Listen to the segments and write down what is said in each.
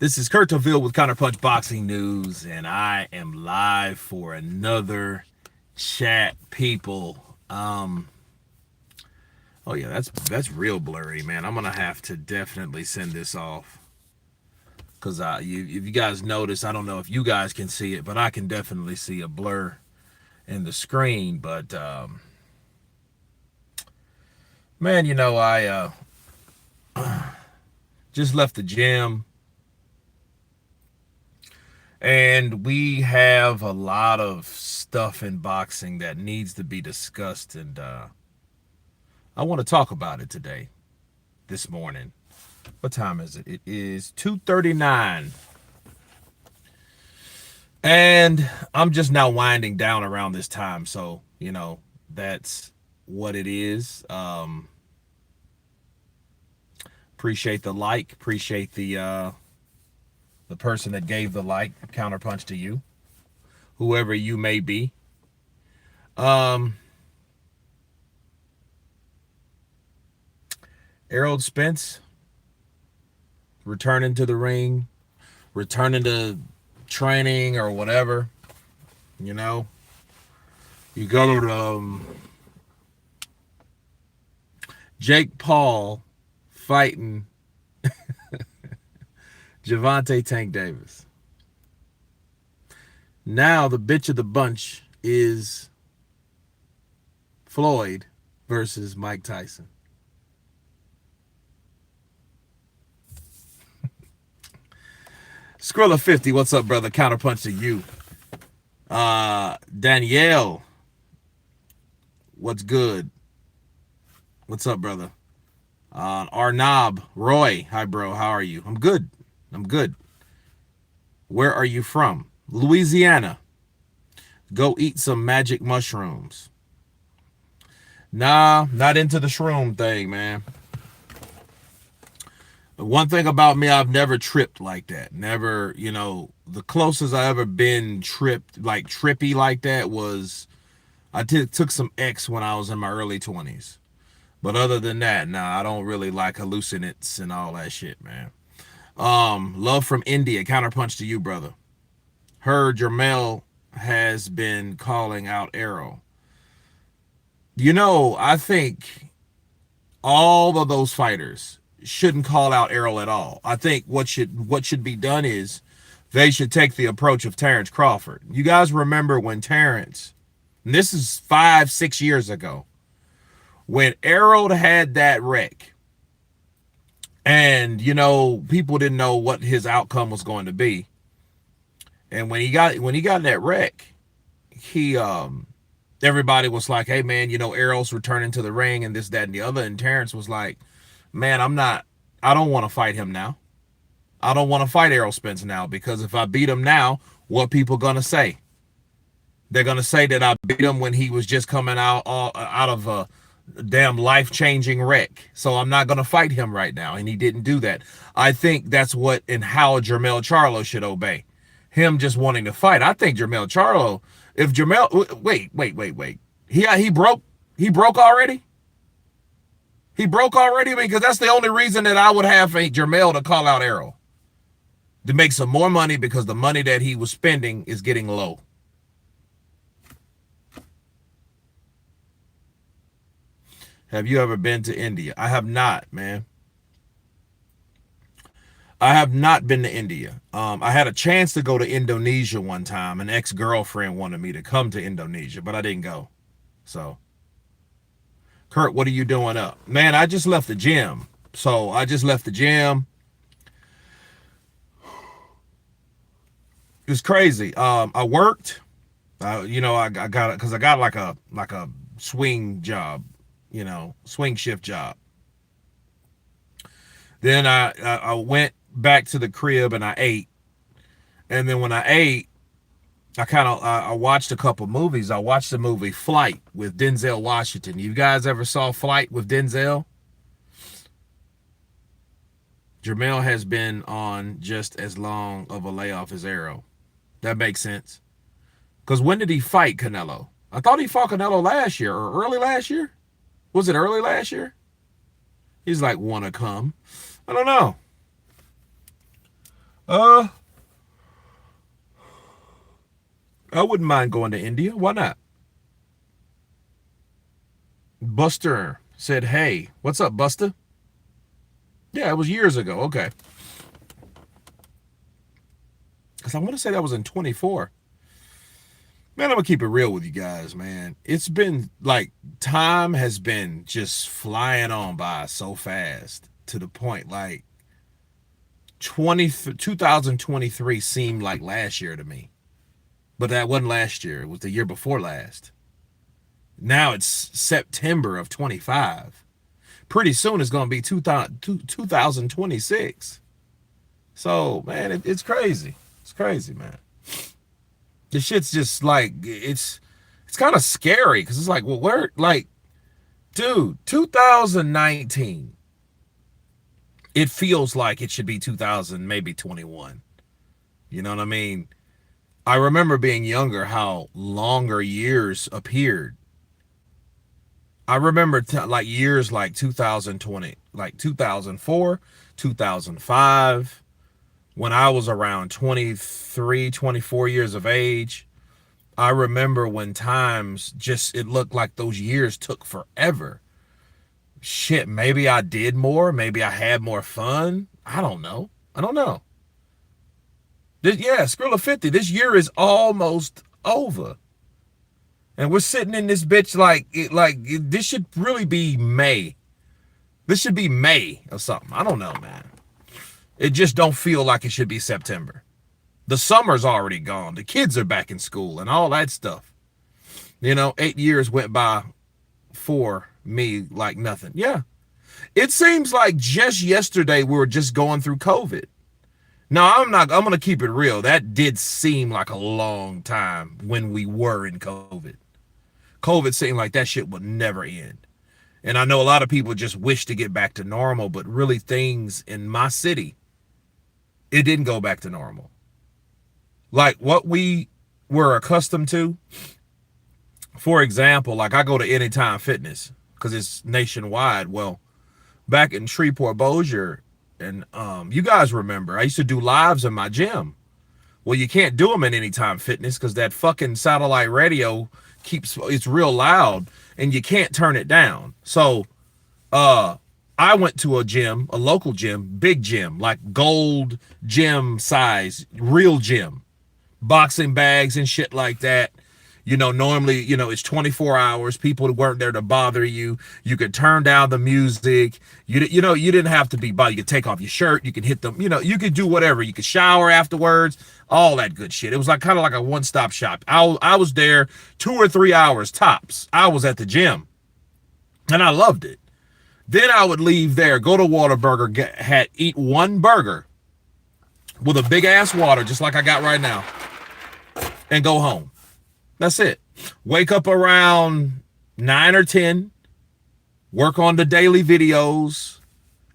This is Kurt Toville with Counterpunch Boxing News, and I am live for another chat, people. Oh yeah, that's real blurry, man. I'm gonna have to definitely send this off because if you guys notice, I don't know if you guys can see it, but I can definitely see a blur in the screen. But man, I just left the gym. And we have a lot of stuff in boxing that needs to be discussed, and I want to talk about it today, this morning. What time is it? It is 2:39. And I'm just now winding down around this time, so, that's what it is. Appreciate the like, appreciate the person that gave the like, counterpunch to you, whoever you may be. Errol Spence returning to the ring, returning to training or whatever. You go to Jake Paul fighting Gervonta Tank Davis. Now the bitch of the bunch is Floyd versus Mike Tyson. Skrilla 50, what's up, brother? Counterpunch to you. Danielle, what's good? What's up, brother? Arnab, Roy, hi, bro. How are you? I'm good. Where are you from? Louisiana. Go eat some magic mushrooms. Nah, not into the shroom thing, man. One thing about me, I've never tripped like that. Never, the closest I ever been trippy like that was I took some X when I was in my early 20s. But other than that, nah, I don't really like hallucinates and all that shit, man. Love from India, counterpunch to you, brother. Heard Jermell has been calling out Errol. I think all of those fighters shouldn't call out Errol at all. I think what should be done is they should take the approach of Terrence Crawford. You guys remember when Terrence, and this is 5-6 years ago, when Errol had that wreck, and people didn't know what his outcome was going to be. And when he got in that wreck, he everybody was like, hey man, Errol's returning to the ring and this, that, and the other. And Terrence was like, man, I don't want to fight him now. I don't want to fight Errol Spence now, because if I beat him now, what people gonna say? They're gonna say that I beat him when he was just coming out of a damn life-changing wreck. So I'm not going to fight him right now. And he didn't do that. I think that's what and how Jermell Charlo should obey. Him just wanting to fight. I think Jermell Charlo, if Jermell, wait. He broke already? He broke already? Because that's the only reason that I would have a Jermell to call out Errol. To make some more money, because the money that he was spending is getting low. Have you ever been to India? I have not, man. I have not been to India. I had a chance to go to Indonesia one time. An ex-girlfriend wanted me to come to Indonesia, but I didn't go. So, Kurt, what are you doing up? Man, I just left the gym. It's crazy. I worked. I got it because I got like a swing job. Swing shift job. Then I went back to the crib and I ate. And then when I ate, I watched a couple movies. I watched the movie Flight with Denzel Washington. You guys ever saw Flight with Denzel? Jermell has been on just as long of a layoff as Errol. That makes sense. Because when did he fight Canelo? I thought he fought Canelo last year or early last year. Was it early last year? He's like, wanna come? I don't know. Uh, I wouldn't mind going to India. Why not? Buster said, "Hey, what's up, Buster?" Yeah, it was years ago. Okay, because I want to say that was in 24. Man, I'm gonna keep it real with you guys, man. It's been like time has been just flying on by so fast to the point like 2023 seemed like last year to me. But that wasn't last year. It was the year before last. Now it's September of 25. Pretty soon it's going to be 2026. So, man, it's crazy. It's crazy, man. This shit's just like, it's kind of scary because it's like, well, where, like, dude, 2019, it feels like it should be 2000, maybe 21. You know what I mean? I remember being younger, how longer years appeared. I remember like years like 2020, like 2004, 2005, when I was around 23, 24 years of age. I remember when times just, it looked like those years took forever. Shit, maybe I did more. Maybe I had more fun. I don't know. I don't know. Yeah, Skrilla 50. This year is almost over. And we're sitting in this bitch this should really be May. This should be May or something. I don't know, man. It just don't feel like it should be September. The summer's already gone. The kids are back in school and all that stuff. 8 years went by for me like nothing. Yeah. It seems like just yesterday we were just going through COVID. No, I'm going to keep it real. That did seem like a long time when we were in COVID. COVID seemed like that shit would never end. And I know a lot of people just wish to get back to normal, but really things in my city, it didn't go back to normal. Like what we were accustomed to. For example, like I go to Anytime Fitness because it's nationwide. Well, back in Shreveport, Bossier, and you guys remember, I used to do lives in my gym. Well, you can't do them in Anytime Fitness because that fucking satellite radio it's real loud and you can't turn it down. So I went to a gym, a local gym, big gym, like gold gym size, real gym, boxing bags and shit like that. Normally, it's 24 hours. People weren't there to bother you. You could turn down the music. You didn't have to be bothered. You could take off your shirt. You could hit them. You could do whatever. You could shower afterwards. All that good shit. It was like kind of like a one-stop shop. I was there 2 or 3 hours tops. I was at the gym, and I loved it. Then I would leave there, go to Whataburger, eat one burger with a big ass water, just like I got right now, and go home. That's it. Wake up around 9 or 10, work on the daily videos,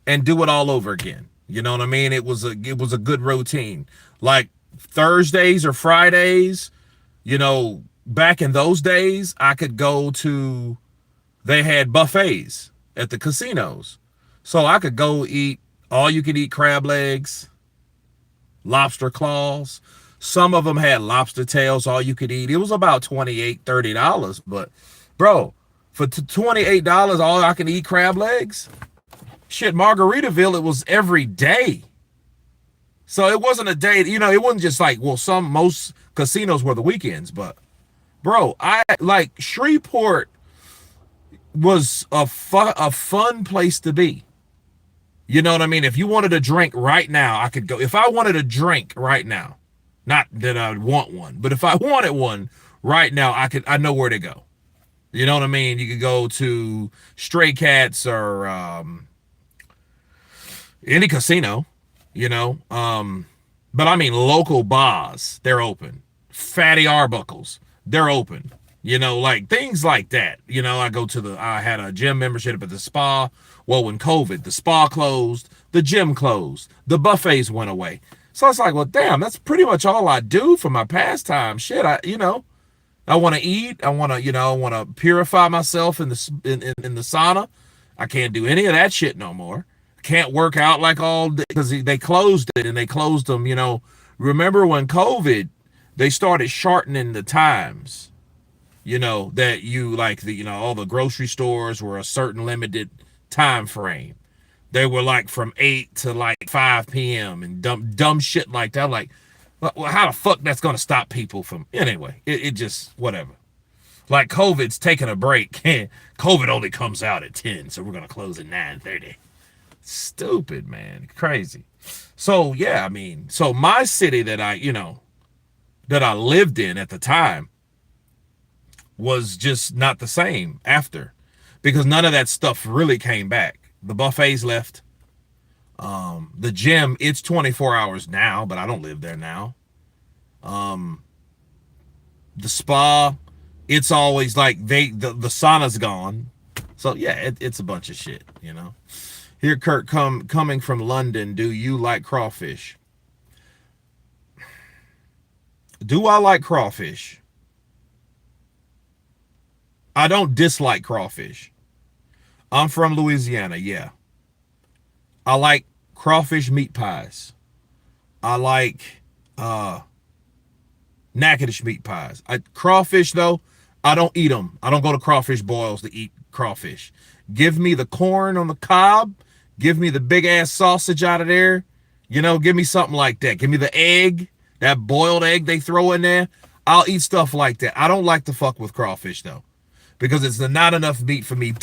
and do it all over again. You know what I mean? It was a good routine. Like Thursdays or Fridays, back in those days, I could go to, they had buffets at the casinos. So I could go eat all you could eat crab legs, lobster claws. Some of them had lobster tails, all you could eat. It was about $28, $30. But, bro, for $28, all I can eat crab legs? Shit, Margaritaville, it was every day. So it wasn't a day, it wasn't just like, well, most casinos were the weekends. But, bro, Shreveport was a fun place to be. You know what I mean? If you wanted a drink right now, I could go. If I wanted a drink right now, not that I would want one, but if I wanted one right now, I know where to go. You know what I mean? You could go to Stray Cats or any casino, But I mean, local bars, they're open. Fatty Arbuckles, they're open. Like things like that. I had a gym membership at the spa. Well, when COVID, the spa closed, the gym closed, the buffets went away. So it's like, well, damn, that's pretty much all I do for my pastime. Shit, I want to eat. I want to purify myself in the sauna. I can't do any of that shit no more. Can't work out like all day because they closed it, and they closed them. Remember when COVID, they started shortening the times. That you like all the grocery stores were a certain limited time frame. They were like from 8 to like 5 p.m. and dumb shit like that. Like, well, how the fuck that's gonna stop people from anyway? It just whatever. Like COVID's taking a break. COVID only comes out at 10, so we're gonna close at 9:30. Stupid, man. Crazy. So yeah, I mean, so my city that I lived in at the time was just not the same after, because none of that stuff really came back. The buffets left. The gym, it's 24 hours now, but I don't live there now. The spa, it's always like the sauna's gone. So yeah, it's a bunch of shit. Here, Kurt, coming from London, do you like crawfish? Do I like crawfish? I don't dislike crawfish. I'm from Louisiana, yeah. I like crawfish meat pies. I like Natchitoches meat pies. Crawfish, though, I don't eat them. I don't go to crawfish boils to eat crawfish. Give me the corn on the cob. Give me the big ass sausage out of there. Give me something like that. Give me the egg, that boiled egg they throw in there. I'll eat stuff like that. I don't like to fuck with crawfish, though, because it's not enough meat for me.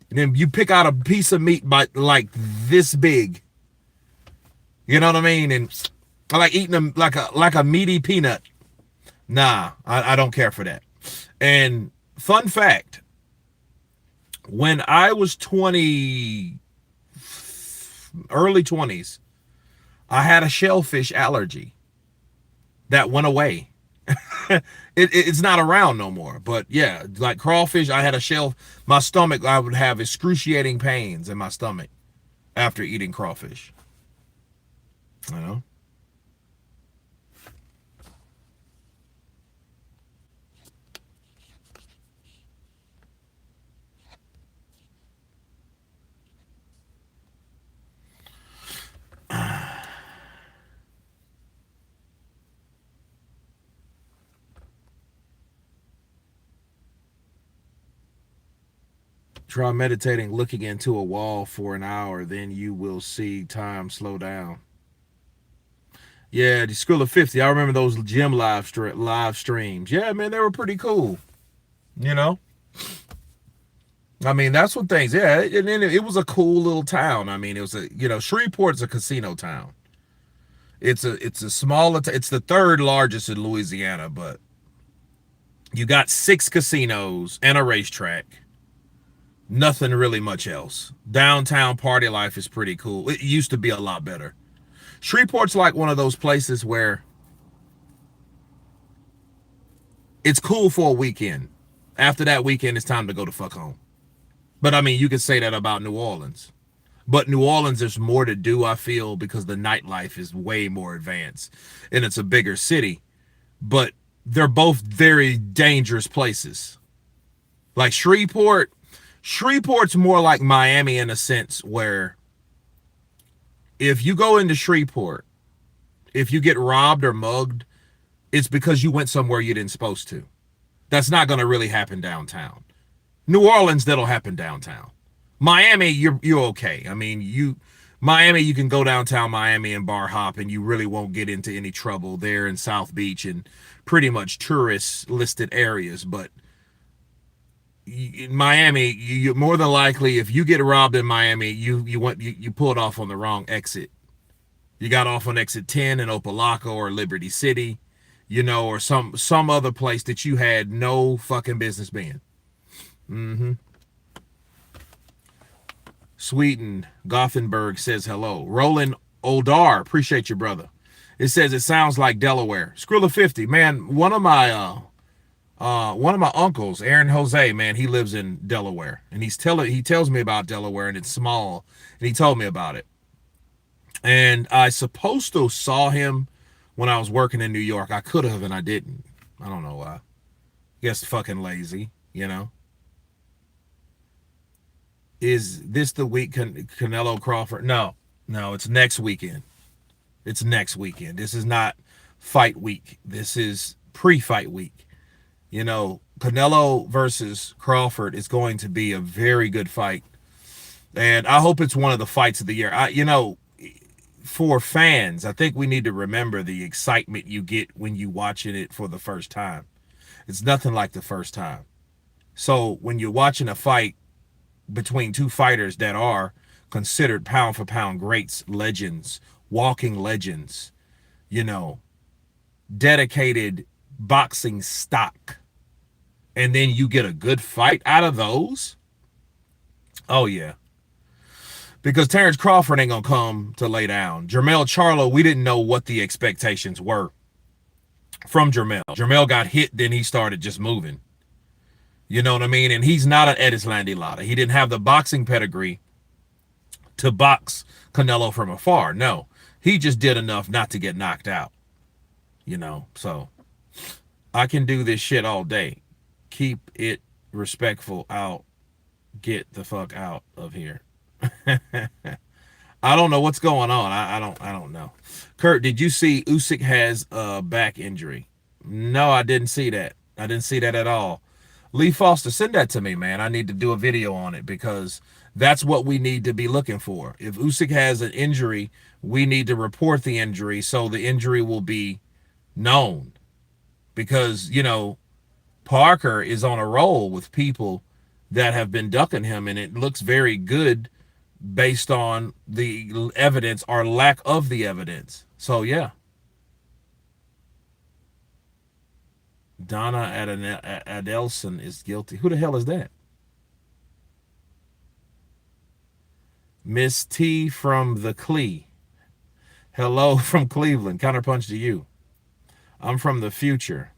And then you pick out a piece of meat like this big. You know what I mean? And I like eating them like a meaty peanut. Nah, I don't care for that. And fun fact, when I was 20, early 20s, I had a shellfish allergy that went away. It's not around no more. But yeah, like crawfish, I had my stomach, I would have excruciating pains in my stomach after eating crawfish. You know? Try meditating, looking into a wall for an hour, then you will see time slow down. Yeah, the School of 50. I remember those gym live streams. Yeah, man, they were pretty cool. You know? I mean, that's what things, yeah, and it was a cool little town. I mean, it was Shreveport's a casino town. It's a smaller, it's the third largest in Louisiana, but you got 6 casinos and a racetrack. Nothing really much else. Downtown party life is pretty cool. It used to be a lot better. Shreveport's like one of those places where it's cool for a weekend. After that weekend, it's time to go to fuck home. But I mean, you could say that about New Orleans. But New Orleans, there's more to do, I feel, because the nightlife is way more advanced and it's a bigger city. But they're both very dangerous places. Like Shreveport's more like Miami in a sense where if you go into Shreveport, if you get robbed or mugged, it's because you went somewhere you didn't supposed to. That's not going to really happen downtown. New Orleans, that'll happen downtown. Miami, you're okay. I mean, Miami, you can go downtown Miami and bar hop, and you really won't get into any trouble there in South Beach and pretty much tourist listed areas. But in Miami, you more than likely, if you get robbed in Miami, you pulled off on the wrong exit. You got off on exit 10 in Opelika or Liberty City, or some other place that you had no fucking business being. Mm-hmm. Sweden, Gothenburg says hello. Roland Oldar, appreciate you, brother. It says it sounds like Delaware. Skrilla 50, man. One of my uncles, Aaron Jose, man, he lives in Delaware, and he tells me about Delaware, and it's small, and he told me about it. And I supposed to saw him when I was working in New York. I could have, and I didn't. I don't know why. Guess fucking lazy, Is this the week Canelo Crawford? No, no, it's next weekend. It's next weekend. This is not fight week. This is pre-fight week. You know, Canelo versus Crawford is going to be a very good fight. And I hope it's one of the fights of the year. For fans, I think we need to remember the excitement you get when you watching it for the first time. It's nothing like the first time. So when you're watching a fight between two fighters that are considered pound for pound greats, legends, walking legends, you know, dedicated boxing stock, and then you get a good fight out of those, oh yeah. Because Terrence Crawford ain't gonna come to lay down. Jermell Charlo, we didn't know what the expectations were from Jermell. Jermell got hit, then he started just moving. You know what I mean? And he's not an Edislandi Lotta. He didn't have the boxing pedigree to box Canelo from afar. No, he just did enough not to get knocked out. You know, so I can do this shit all day. Keep it respectful. Out. Get the fuck out of here. I don't know what's going on. I don't know. Kurt, did you see Usyk has a back injury? No, I didn't see that. I didn't see that at all. Lee Foster, send that to me, man. I need to do a video on it because that's what we need to be looking for. If Usyk has an injury, we need to report the injury so the injury will be known. Because, you know, Parker is on a roll with people that have been ducking him, and it looks very good based on the evidence or lack of the evidence. So, yeah. Donna Adelson is guilty. Who the hell is that? Miss T from the Clee. Hello from Cleveland. Counterpunch to you. I'm from the future.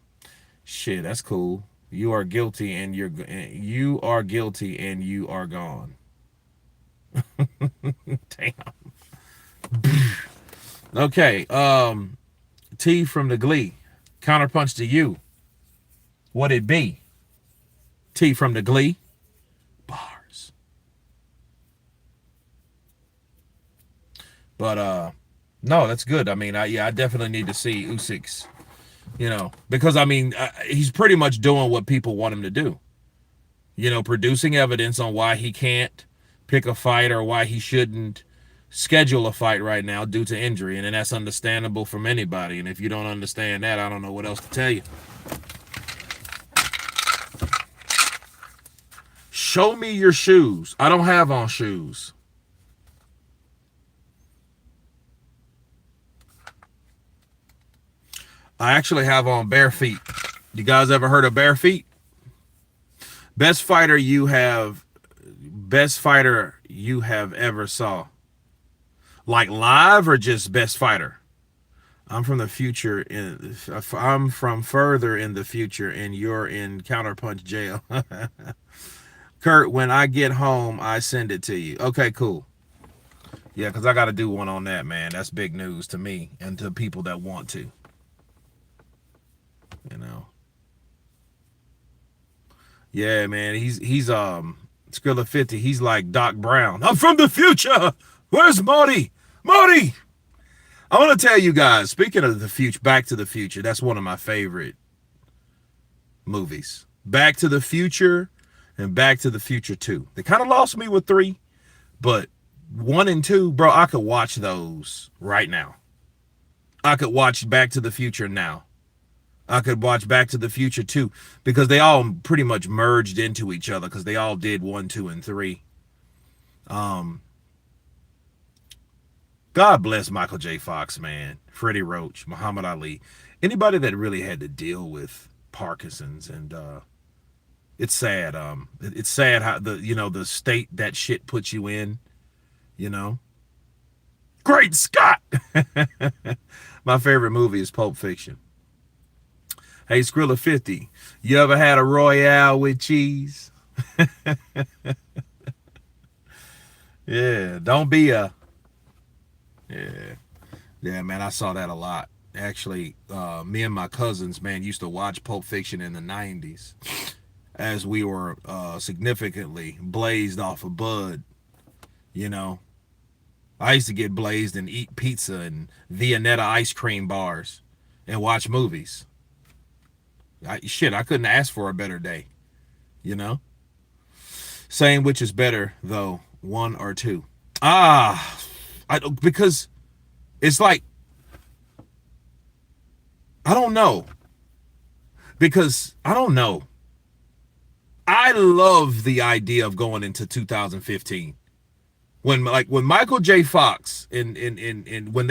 Shit, that's cool. You are guilty and you are guilty and you are gone. Damn. Okay. T from the Glee. Counterpunch to you. What it be? T from the Glee. Bars. But no, that's good. I mean, I definitely need to see Usyk's, you know, because I mean, he's pretty much doing what people want him to do. You know, producing evidence on why he can't pick a fight or why he shouldn't schedule a fight right now due to injury. And that's understandable from anybody. And if you don't understand that, I don't know what else to tell you. Show me your shoes. I don't have on shoes. I actually have on bare feet. You guys ever heard of bare feet? Best fighter you have ever saw. Like live or just best fighter? I'm from the future. I'm from further in the future, and you're in Counterpunch jail. Kurt, when I get home, I send it to you. Okay, cool. Yeah, because I got to do one on that, man. That's big news to me and to people that want to. You know. Yeah, man. He's Skrilla 50. He's like Doc Brown. I'm from the future. Where's Marty? Marty! I want to tell you guys, speaking of the future, Back to the Future, that's one of my favorite movies. Back to the Future and Back to the Future 2. They kind of lost me with 3, but 1 and 2, bro, I could watch those right now. I could watch Back to the Future now. I could watch Back to the Future 2 because they all pretty much merged into each other because they all did 1, 2, and 3. God bless Michael J. Fox, man. Freddie Roach, Muhammad Ali. Anybody that really had to deal with Parkinson's, and it's sad. It's sad how the state that shit puts you in, you know. Great Scott! My favorite movie is Pulp Fiction. Hey, Skrilla 50, you ever had a Royale with cheese? Yeah, don't be a... Yeah, man, I saw that a lot. Actually, me and my cousins, man, used to watch Pulp Fiction in the 90s. as we were significantly blazed off of bud. You know, I used to get blazed and eat pizza and Viennetta ice cream bars and watch movies. I couldn't ask for a better day. You know, saying which is better though, one or two. Ah, because it's like I don't know because I don't know. I love the idea of going into 2015 when Michael J. Fox in when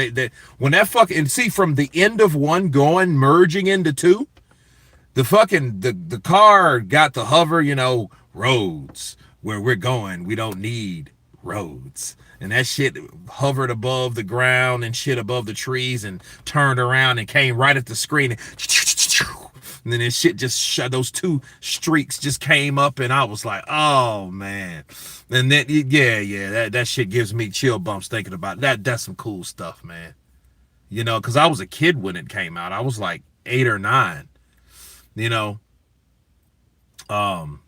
when that fucking and see from the end of one going merging into two, the car got to hover, roads where we're going. We don't need roads. And that shit hovered above the ground and shit above the trees and turned around and came right at the screen. And then this shit just shut. Those two streaks just came up, and I was like, "Oh man!" And then that shit gives me chill bumps thinking about that. That's some cool stuff, man. Because I was a kid when it came out. I was like 8 or 9. You know,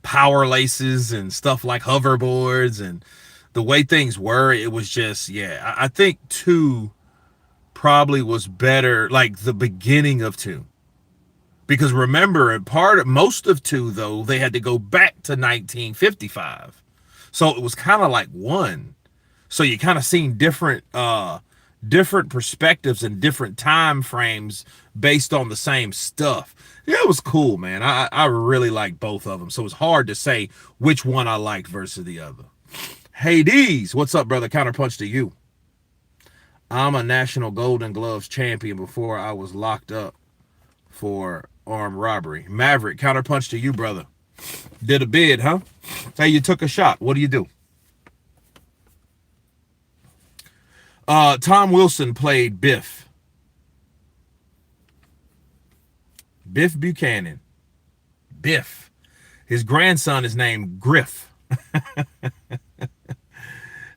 power laces and stuff like hoverboards and the way things were. It was just I think two probably was better, like the beginning of two. Because remember, most of two, though, they had to go back to 1955. So it was kind of like one. So you kind of seen different perspectives and different time frames based on the same stuff. Yeah, it was cool, man. I really like both of them. So it's hard to say which one I liked versus the other. Hades, what's up, brother? Counterpunch to you. I'm a national Golden Gloves champion before I was locked up for armed robbery. Maverick, counterpunch to you, brother. Did a bid, huh? Hey, you took a shot. What do you do? Tom Wilson played Biff. Biff Buchanan. Biff. His grandson is named Griff.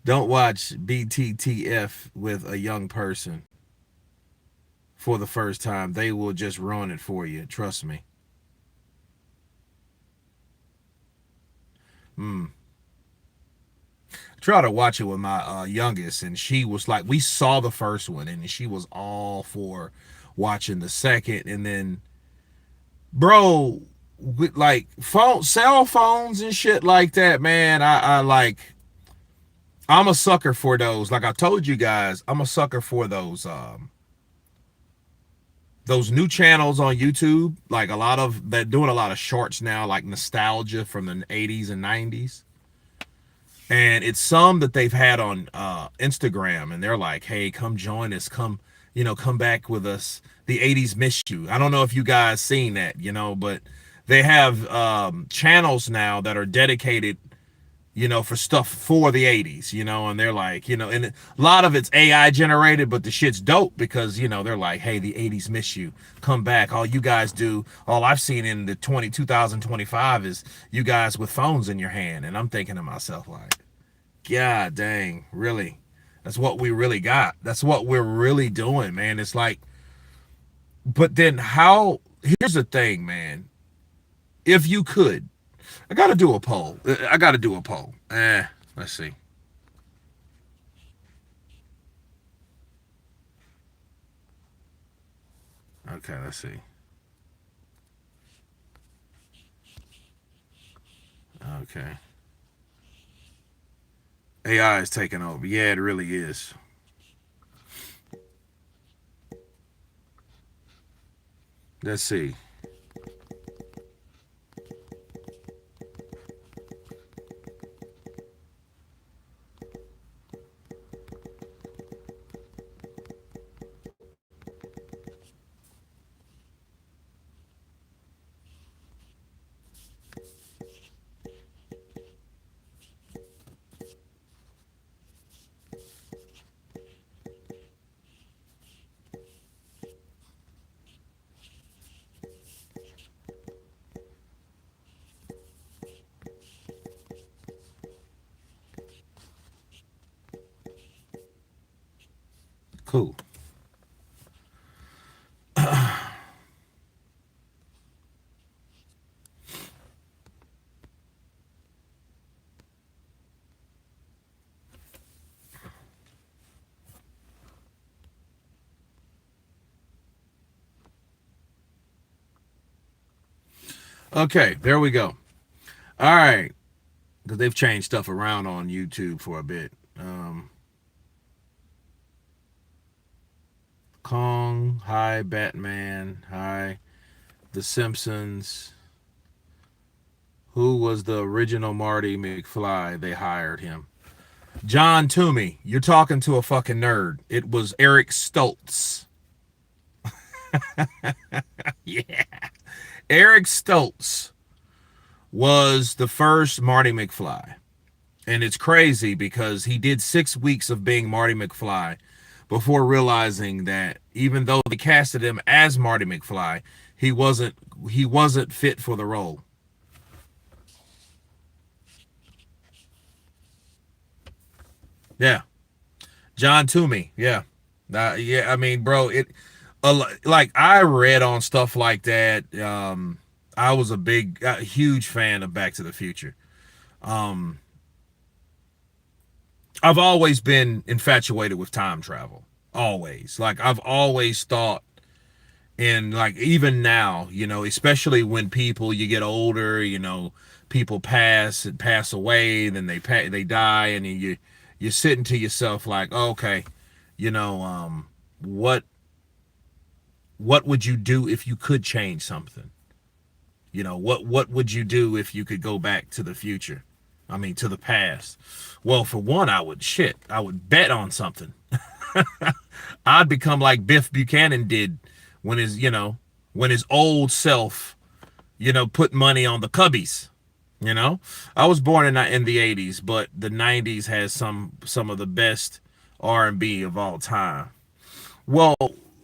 Don't watch BTTF with a young person for the first time. They will just ruin it for you. Trust me. Try to watch it with my youngest, and she was like, we saw the first one, and she was all for watching the second. And then, bro, with like cell phones and shit like that, man, I'm a sucker for those. Like I told you guys, I'm a sucker for those new channels on YouTube. Like a lot of they're doing a lot of shorts now, like nostalgia from the 80s and 90s. And it's some that they've had on Instagram, and they're like, hey, come join us, come back with us. The 80s miss you. I don't know if you guys seen that, but they have channels now that are dedicated, for stuff for the 80s, and they're like, and a lot of it's AI generated, but the shit's dope because, they're like, hey, the 80s miss you. Come back. All you guys do, all I've seen in the 2025 is you guys with phones in your hand. And I'm thinking to myself, like, God dang, really? That's what we really got. That's what we're really doing, man. It's like, but then here's the thing, man. If you could, I got to do a poll. Let's see. Okay, let's see. Okay. AI is taking over. Yeah, it really is. Let's see. Cool. Okay, there we go. All right, because they've changed stuff around on YouTube for a bit. Kong, hi Batman, hi The Simpsons. Who was the original Marty McFly? They hired him. John Toomey, you're talking to a fucking nerd. It was Eric Stoltz. Yeah. Eric Stoltz was the first Marty McFly. And it's crazy because he did 6 weeks of being Marty McFly before realizing that even though they casted him as Marty McFly, he wasn't he wasn't fit for the role. Yeah. John Toomey. Yeah. Yeah, I mean, bro, like I read on stuff like that. I was a huge fan of Back to the Future. Um, I've always been infatuated with time travel. Always. Like I've always thought, and like even now, especially when people you get older, people pass away, then they die, and then you're sitting to yourself like, oh, okay, you know, what would you do if you could change something? What would you do if you could go back to the future? I mean, to the past. Well, for one, I would bet on something. I'd become like Biff Buchanan did when when his old self, put money on the Cubbies. I was born in the 80s, but the 90s has some of the best R&B of all time. Well,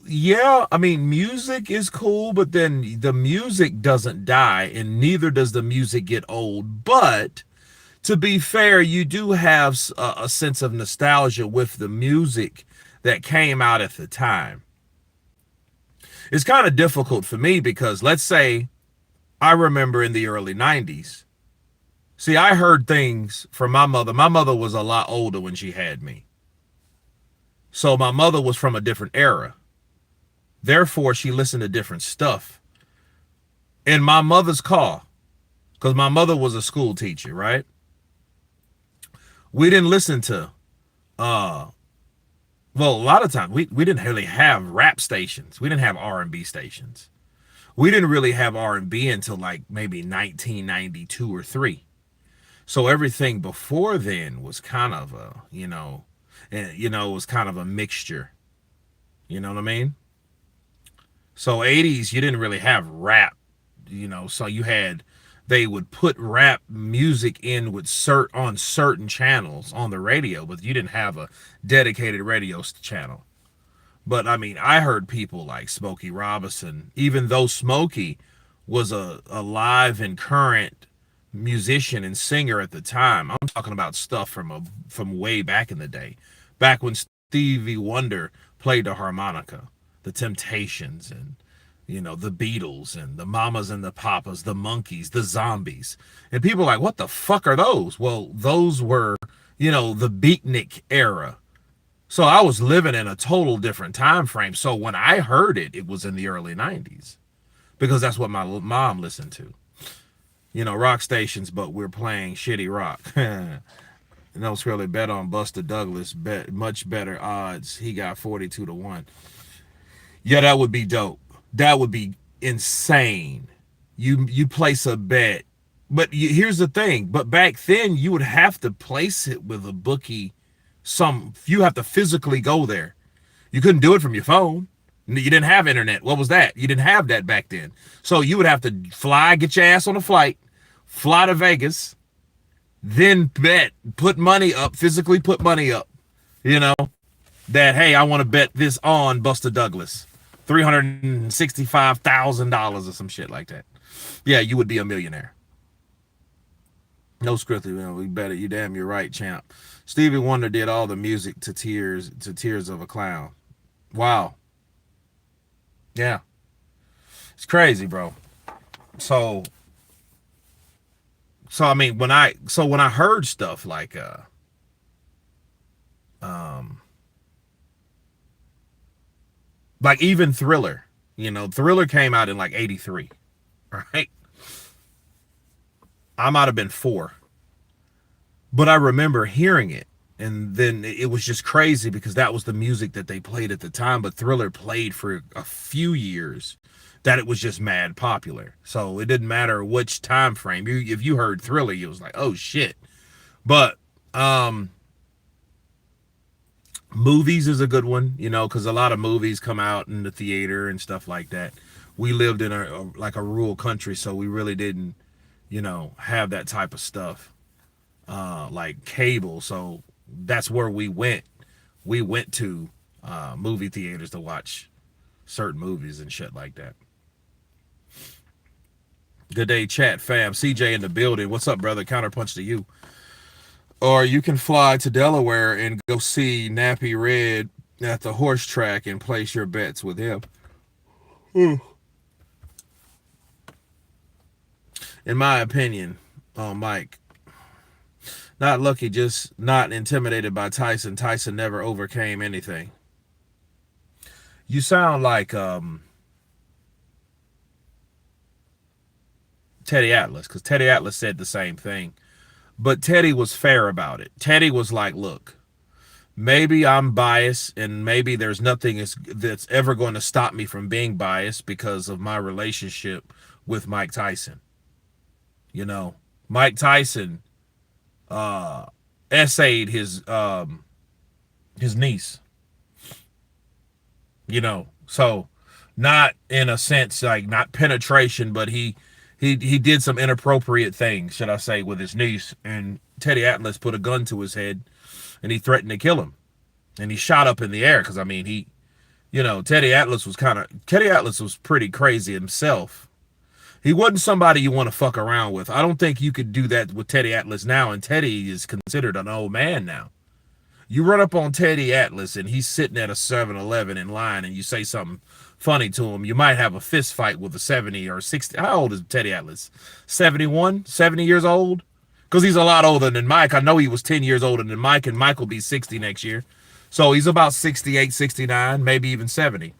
yeah, I mean, music is cool, but then the music doesn't die, and neither does the music get old. But to be fair, you do have a sense of nostalgia with the music that came out at the time. It's kind of difficult for me because let's say I remember in the early 90s. See, I heard things from my mother. My mother was a lot older when she had me. So my mother was from a different era. Therefore, she listened to different stuff. In my mother's car, because my mother was a school teacher, right? We didn't listen to uh well, a lot of times we didn't really have rap stations. We didn't have R&B stations. We didn't really have R&B until like maybe 1992 or 3. So everything before then was kind of it was kind of a mixture. You know what I mean? So 80s, you didn't really have rap, so they would put rap music in with on certain channels on the radio, but you didn't have a dedicated radio channel. But I mean, I heard people like Smokey Robinson, even though Smokey was a live and current musician and singer at the time. I'm talking about stuff from way back in the day, back when Stevie Wonder played the harmonica, the Temptations, and the Beatles and the Mamas and the Papas, the Monkees, the Zombies. And people are like, what the fuck are those? Well, those were, the beatnik era. So I was living in a total different time frame. So when I heard it, it was in the early 90s because that's what my mom listened to. Rock stations, but we're playing shitty rock. No, it's really bet on Buster Douglas. Much better odds. He got 42-1. Yeah, that would be dope. That would be insane. You place a bet, but here's the thing. But back then, you would have to place it with a bookie. You have to physically go there. You couldn't do it from your phone. You didn't have internet. What was that? You didn't have that back then. So you would have to get your ass on a flight, fly to Vegas, then bet, put money up, physically put money up, that, hey, I want to bet this on Buster Douglas. $365,000 or some shit like that. Yeah, you would be a millionaire. No script, we better. You damn, you're right, champ. Stevie Wonder did all the music to Tears of a Clown. Wow. Yeah. It's crazy, bro. So I mean, when I heard stuff like even Thriller, Thriller came out in like 83, right? I might have been 4, but I remember hearing it. And then it was just crazy because that was the music that they played at the time. But Thriller played for a few years, that it was just mad popular. So it didn't matter which time frame. If you heard Thriller, you was like, oh shit. But movies is a good one, you know, because a lot of movies come out in the theater and stuff like that. We lived in like a rural country, so we really didn't, you know, have that type of stuff like cable. So that's where we went. We went to movie theaters to watch certain movies and shit like that. Good day, chat fam. CJ in the building. What's up, brother? Counterpunch to you. Or you can fly to Delaware and go see Nappy Red at the horse track and place your bets with him. In my opinion, Mike, not lucky, just not intimidated by Tyson. Tyson never overcame anything. You sound like Teddy Atlas, because Teddy Atlas said the same thing. But Teddy was fair about it. Teddy was like, look, maybe I'm biased and maybe there's nothing that's ever going to stop me from being biased because of my relationship with Mike Tyson. You know, Mike Tyson essayed his niece. You know, so not in a sense like not penetration, but he did some inappropriate things, should I say, with his niece, and Teddy Atlas put a gun to his head and he threatened to kill him. And he shot up in the air because, I mean, Teddy Atlas was pretty crazy himself. He wasn't somebody you want to fuck around with. I don't think you could do that with Teddy Atlas now, and Teddy is considered an old man now. You run up on Teddy Atlas and he's sitting at a 7-Eleven in line and you say something funny to him, you might have a fist fight with a 70 or 60. How old is Teddy Atlas? 71? 70 years old? Because he's a lot older than Mike. I know he was 10 years older than Mike, and Mike will be 60 next year. So he's about 68, 69, maybe even 70.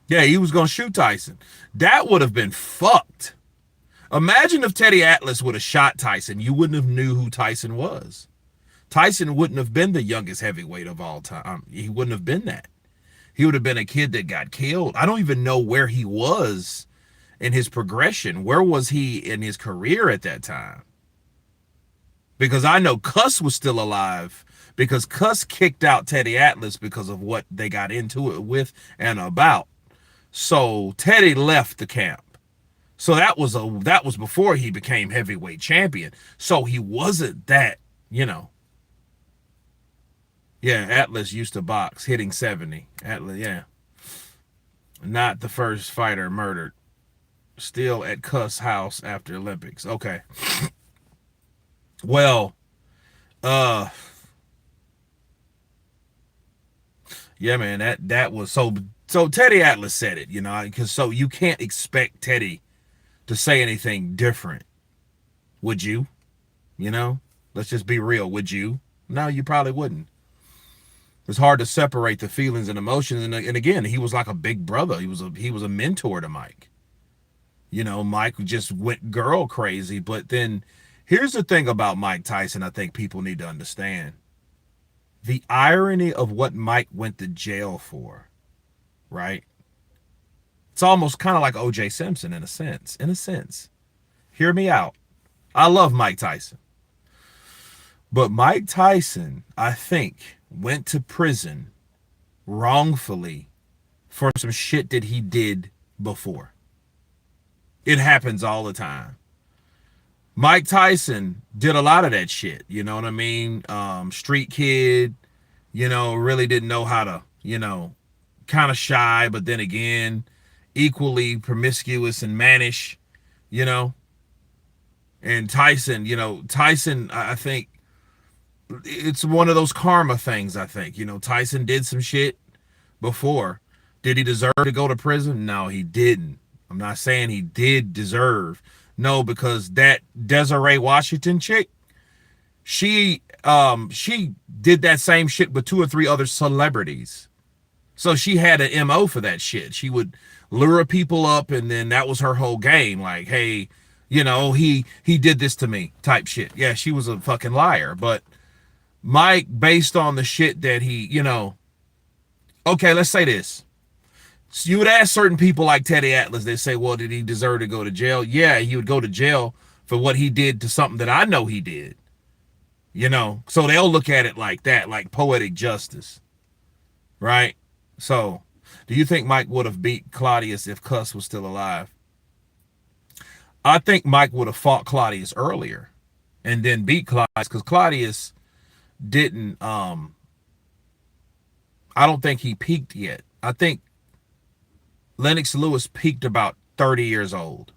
Yeah, he was going to shoot Tyson. That would have been fucked. Imagine if Teddy Atlas would have shot Tyson. You wouldn't have knew who Tyson was. Tyson wouldn't have been the youngest heavyweight of all time. He wouldn't have been that. He would have been a kid that got killed. I don't even know where he was in his progression. Where was he in his career at that time? Because I know Cuss was still alive because Cuss kicked out Teddy Atlas because of what they got into it with and about. So Teddy left the camp. So that was before he became heavyweight champion. So he wasn't that, you know. Yeah, Atlas used to box, hitting 70. Atlas, yeah. Not the first fighter murdered. Still at Cuss' house after Olympics. Okay. Well, yeah, man, that was so Teddy Atlas said it, you know, because so you can't expect Teddy to say anything different. Would you? You know? Let's just be real. Would you? No, you probably wouldn't. It's hard to separate the feelings and emotions. And again, he was like a big brother. He was a mentor to Mike. You know, Mike just went girl crazy. But then here's the thing about Mike Tyson I think people need to understand. The irony of what Mike went to jail for, right? It's almost kind of like O.J. Simpson in a sense. In a sense. Hear me out. I love Mike Tyson. But Mike Tyson, I think, went to prison wrongfully for some shit that he did before. It happens all the time. Mike Tyson did a lot of that shit, you know what I mean? Street kid, you know, really didn't know how to, you know, kind of shy, but then again, equally promiscuous and mannish, you know? And Tyson, you know, I think, it's one of those karma things, I think. You know, Tyson did some shit before. Did he deserve to go to prison? No, he didn't. I'm not saying he did deserve. No, because that Desiree Washington chick, she did that same shit with 2 or 3 other celebrities. So she had an MO for that shit. She would lure people up, and then that was her whole game. Like, hey, he did this to me type shit. Yeah, she was a fucking liar. But Mike, based on the shit that okay, let's say this. So you would ask certain people like Teddy Atlas, they say, well, did he deserve to go to jail? Yeah, he would go to jail for what he did to something that I know he did. So they'll look at it like that, like poetic justice, right? So do you think Mike would have beat Claudius if Cuss was still alive? I think Mike would have fought Claudius earlier and then beat Claudius, because Claudius didn't I don't think he peaked yet. I think Lennox Lewis peaked about 30 years old.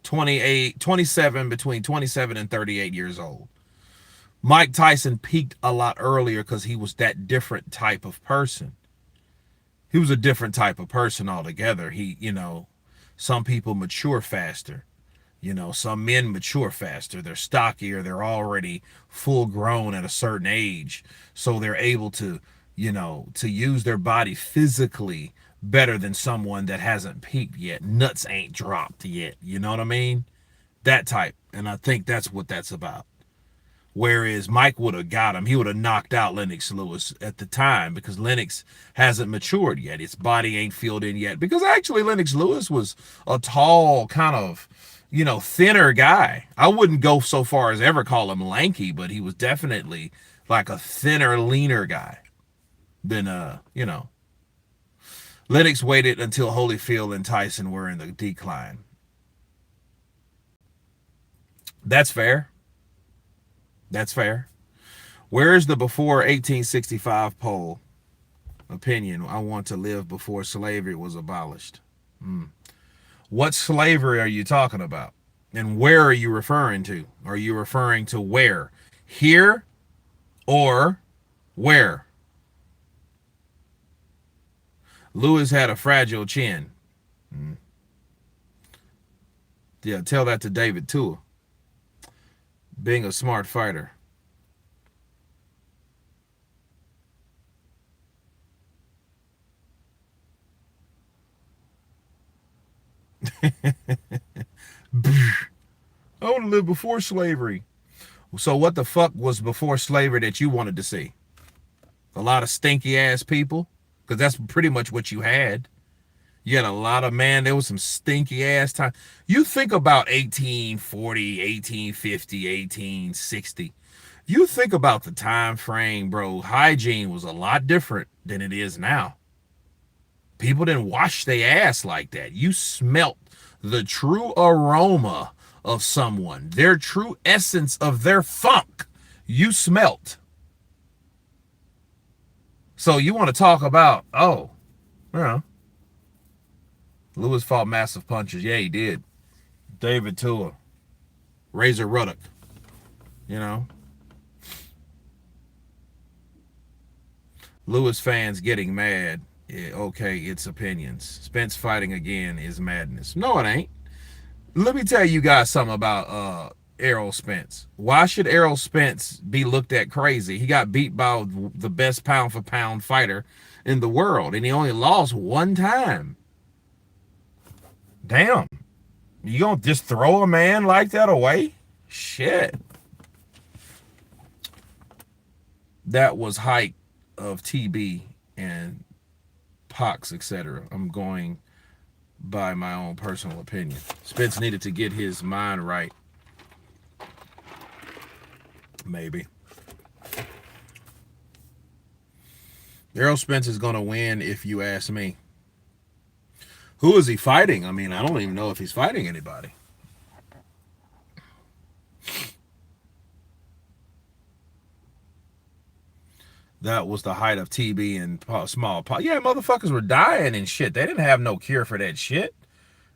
28, 27, between 27 and 38 years old. Mike Tyson peaked a lot earlier because he was that different type of person. He was a different type of person altogether. Some people mature faster. Some men mature faster. They're stockier. They're already full grown at a certain age. So they're able to, to use their body physically better than someone that hasn't peaked yet. Nuts ain't dropped yet. You know what I mean? That type. And I think that's what that's about. Whereas Mike would have got him. He would have knocked out Lennox Lewis at the time, because Lennox hasn't matured yet. His body ain't filled in yet. Because actually Lennox Lewis was a tall, kind of, thinner guy. I wouldn't go so far as ever call him lanky, but he was definitely like a thinner, leaner guy than, Lennox waited until Holyfield and Tyson were in the decline. That's fair. That's fair. Where is the before 1865 poll? Opinion. I want to live before slavery was abolished. What slavery are you talking about? And where are you referring to? Are you referring to where? Here or where? Lewis had a fragile chin. Yeah, tell that to David Tua. Being a smart fighter. I want to live before slavery. So what the fuck was before slavery that you wanted to see? A lot of stinky ass people? Because that's pretty much what you had. You had a lot of, there was some stinky ass time. You think about 1840, 1850, 1860. You think about the time frame, bro. Hygiene was a lot different than it is now. People didn't wash their ass like that. You smelt the true aroma of someone, their true essence of their funk. You smelt. So you want to talk about, Lewis fought massive punches. Yeah, he did. David Tua. Razor Ruddock. Lewis fans getting mad. Yeah, okay, it's opinions. Spence fighting again is madness. No, it ain't. Let me tell you guys something about Errol Spence. Why should Errol Spence be looked at crazy? He got beat by the best pound for pound fighter in the world, and he only lost one time. Damn. You gonna just throw a man like that away? Shit. That was height of TB and pox, etc. I'm going by my own personal opinion. Spence needed to get his mind right. Maybe. Errol Spence is gonna win if you ask me. Who is he fighting? I mean, I don't even know if he's fighting anybody. That was the height of TB and smallpox. Yeah, motherfuckers were dying and shit. They didn't have no cure for that shit.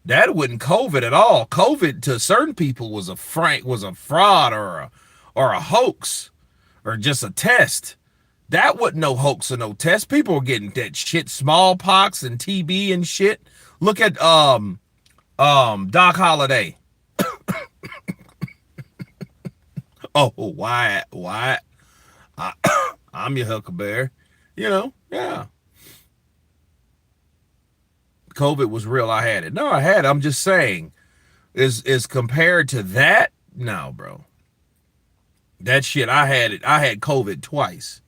That wasn't COVID at all. COVID to certain people was a fraud or a hoax or just a test. That wasn't no hoax or no test. People were getting that shit, smallpox and TB and shit. Look at Doc Holliday. Oh, why? I'm your huckleberry. Yeah. COVID was real. I had it. No, I had it. I'm just saying, is compared to that. No, bro. That shit, I had COVID twice.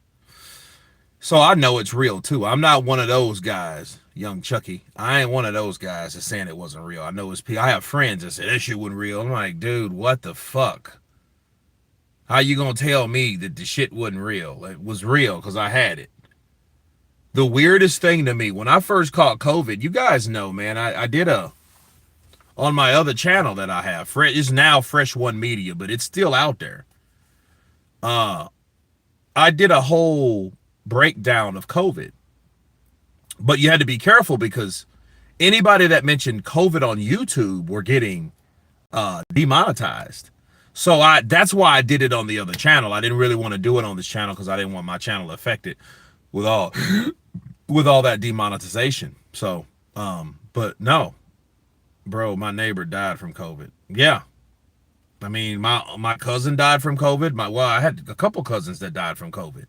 So I know it's real too. I'm not one of those guys, young Chucky. I ain't one of those guys that's saying it wasn't real. I know it's people. I have friends that say that shit wasn't real. I'm like, dude, what the fuck? How you gonna tell me that the shit wasn't real? It was real because I had it. The weirdest thing to me, when I first caught COVID, you guys know, man, I did on my other channel that I have. It's now Fresh One Media, but it's still out there. I did a whole breakdown of COVID, but you had to be careful because anybody that mentioned COVID on YouTube were getting demonetized. So that's why I did it on the other channel. I didn't really want to do it on this channel because I didn't want my channel affected with all that demonetization. So, but no, bro, my neighbor died from COVID. Yeah. I mean, my cousin died from COVID. I had a couple cousins that died from COVID.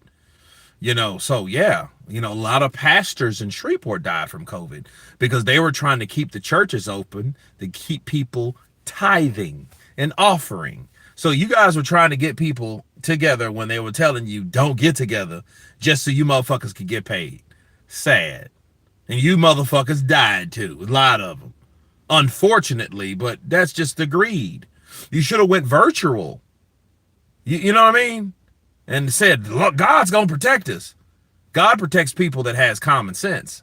So yeah, a lot of pastors in Shreveport died from COVID because they were trying to keep the churches open to keep people tithing and offering. So you guys were trying to get people together when they were telling you don't get together just so you motherfuckers could get paid. Sad. And you motherfuckers died too, a lot of them. Unfortunately, but that's just the greed. You should have went virtual. You know what I mean? And said, look, God's going to protect us. God protects people that has common sense.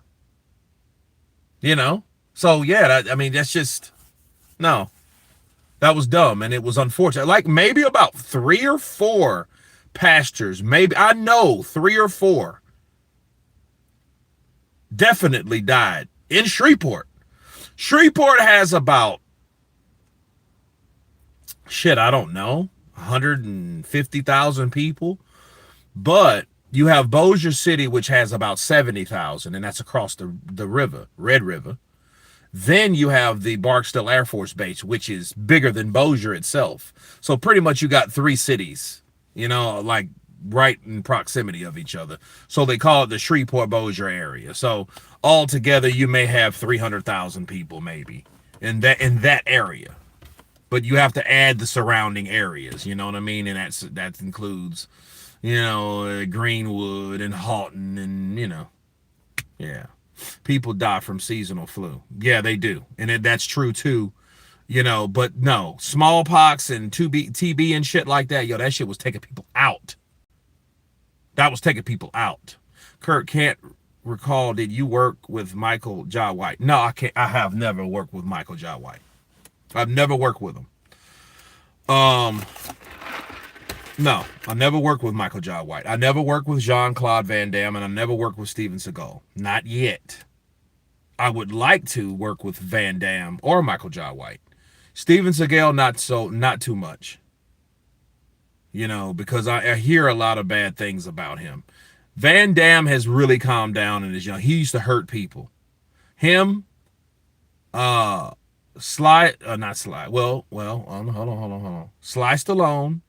So yeah, I mean, that's just, no, that was dumb. And it was unfortunate. Like maybe about 3 or 4 pastors, maybe, I know 3 or 4 definitely died in Shreveport. Shreveport has about, I don't know, 150,000 people. But you have Bossier City, which has about 70,000, and that's across the river, Red River. Then you have the Barksdale Air Force Base, which is bigger than Bossier itself. So pretty much you got 3 cities, like right in proximity of each other. So they call it the Shreveport-Bossier area. So altogether, you may have 300,000 people maybe in that area. But you have to add the surrounding areas, you know what I mean? And that includes, Greenwood and Houghton and, yeah. People die from seasonal flu. Yeah, they do. And that's true too, but no, smallpox and TB and shit like that, that shit was taking people out. That was taking people out. Kurt can't recall, did you work with Michael Jai White? No, I can't. I have never worked with Michael Jai White. I've never worked with him. No, I never worked with Michael Jai White. I never worked with Jean-Claude Van Damme, and I never worked with Steven Seagal. Not yet. I would like to work with Van Damme or Michael Jai White. Steven Seagal, not too much. Because I hear a lot of bad things about him. Van Damme has really calmed down and is he used to hurt people. Him, not Sly. Well, hold on. Sly Stallone,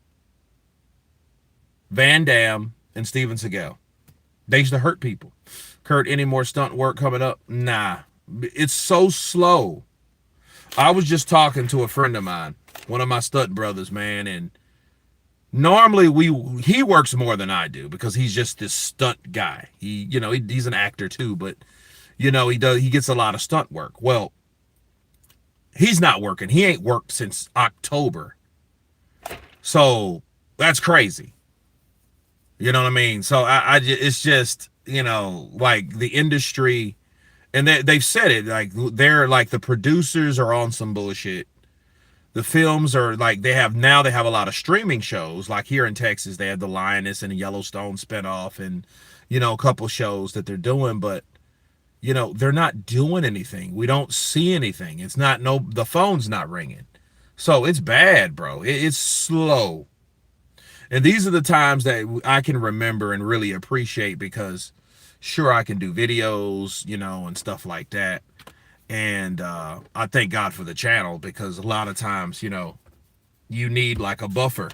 Van Damme, and Steven Seagal. They used to hurt people. Kurt, any more stunt work coming up? Nah. It's so slow. I was just talking to a friend of mine, one of my stunt brothers, man, and normally he works more than I do because he's just this stunt guy. He's an actor too, but he gets a lot of stunt work. Well, he's not working. He ain't worked since October. So that's crazy. You know what I mean? So it's just, like the industry, and they've said it, like they're like the producers are on some bullshit. The films are like, they have a lot of streaming shows. Like here in Texas, they have the Lioness and the Yellowstone spinoff and, a couple shows that they're doing, but they're not doing anything. We don't see anything. The phone's not ringing. So it's bad, bro. It's slow. And these are the times that I can remember and really appreciate because sure, I can do videos, and stuff like that. And I thank God for the channel because a lot of times, you need like a buffer,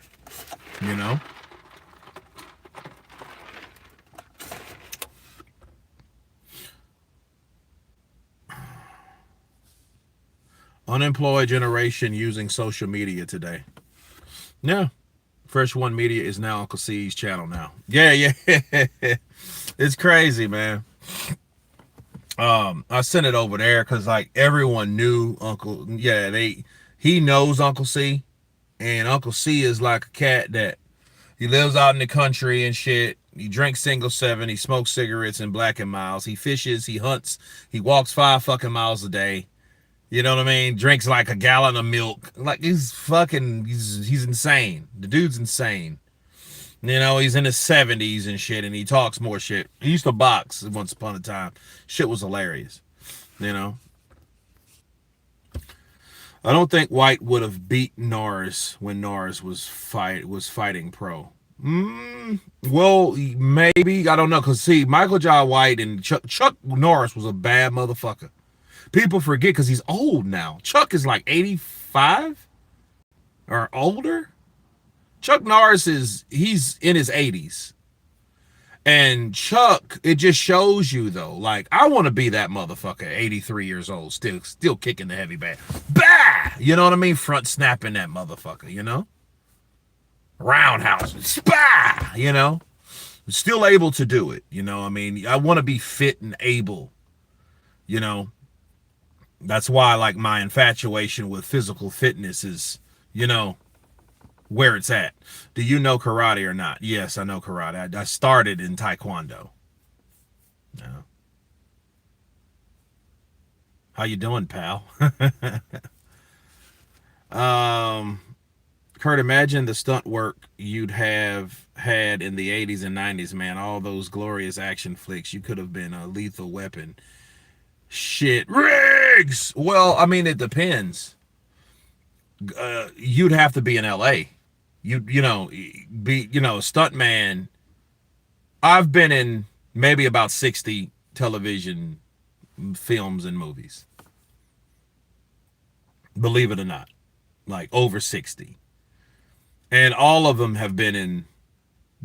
Unemployed generation using social media today. Yeah. Fresh One Media is now Uncle C's channel now. Yeah, yeah. It's crazy, man. I sent it over there because like everyone knew Uncle. Yeah, he knows Uncle C, and Uncle C is like a cat that he lives out in the country and shit. He drinks single seven. He smokes cigarettes and Black and Miles. He fishes. He hunts. He walks 5 fucking miles a day. You know what I mean? Drinks like a gallon of milk. Like he's insane. The dude's insane. You know, he's in his 70s and shit, and he talks more shit. He used to box once upon a time. Shit was hilarious. You know, I don't think White would have beat Norris when Norris was fighting pro. Well, maybe, I don't know, cause see, Michael John White and Chuck Norris was a bad motherfucker. People forget because he's old now. Chuck is like 85 or older. Chuck Norris he's in his 80s. And Chuck, it just shows you though, like I want to be that motherfucker, 83 years old, still kicking the heavy bat. Bah! You know what I mean? Front snapping that motherfucker, you know? Roundhouse. Spah! You know? Still able to do it, you know? I mean, I want to be fit and able, you know? That's why like my infatuation with physical fitness is, you know, where it's at. Do you know karate or not? Yes, I know karate. I started in taekwondo. Yeah. How you doing, pal? Kurt, imagine the stunt work you'd have had in the 80s and 90s, man. All those glorious action flicks. You could have been a lethal weapon. Shit. Riggs! Well, I mean, it depends. You'd have to be in LA. You know, be, you know, stuntman. I've been in maybe about 60 television films and movies. Believe it or not, like over 60. And all of them have been in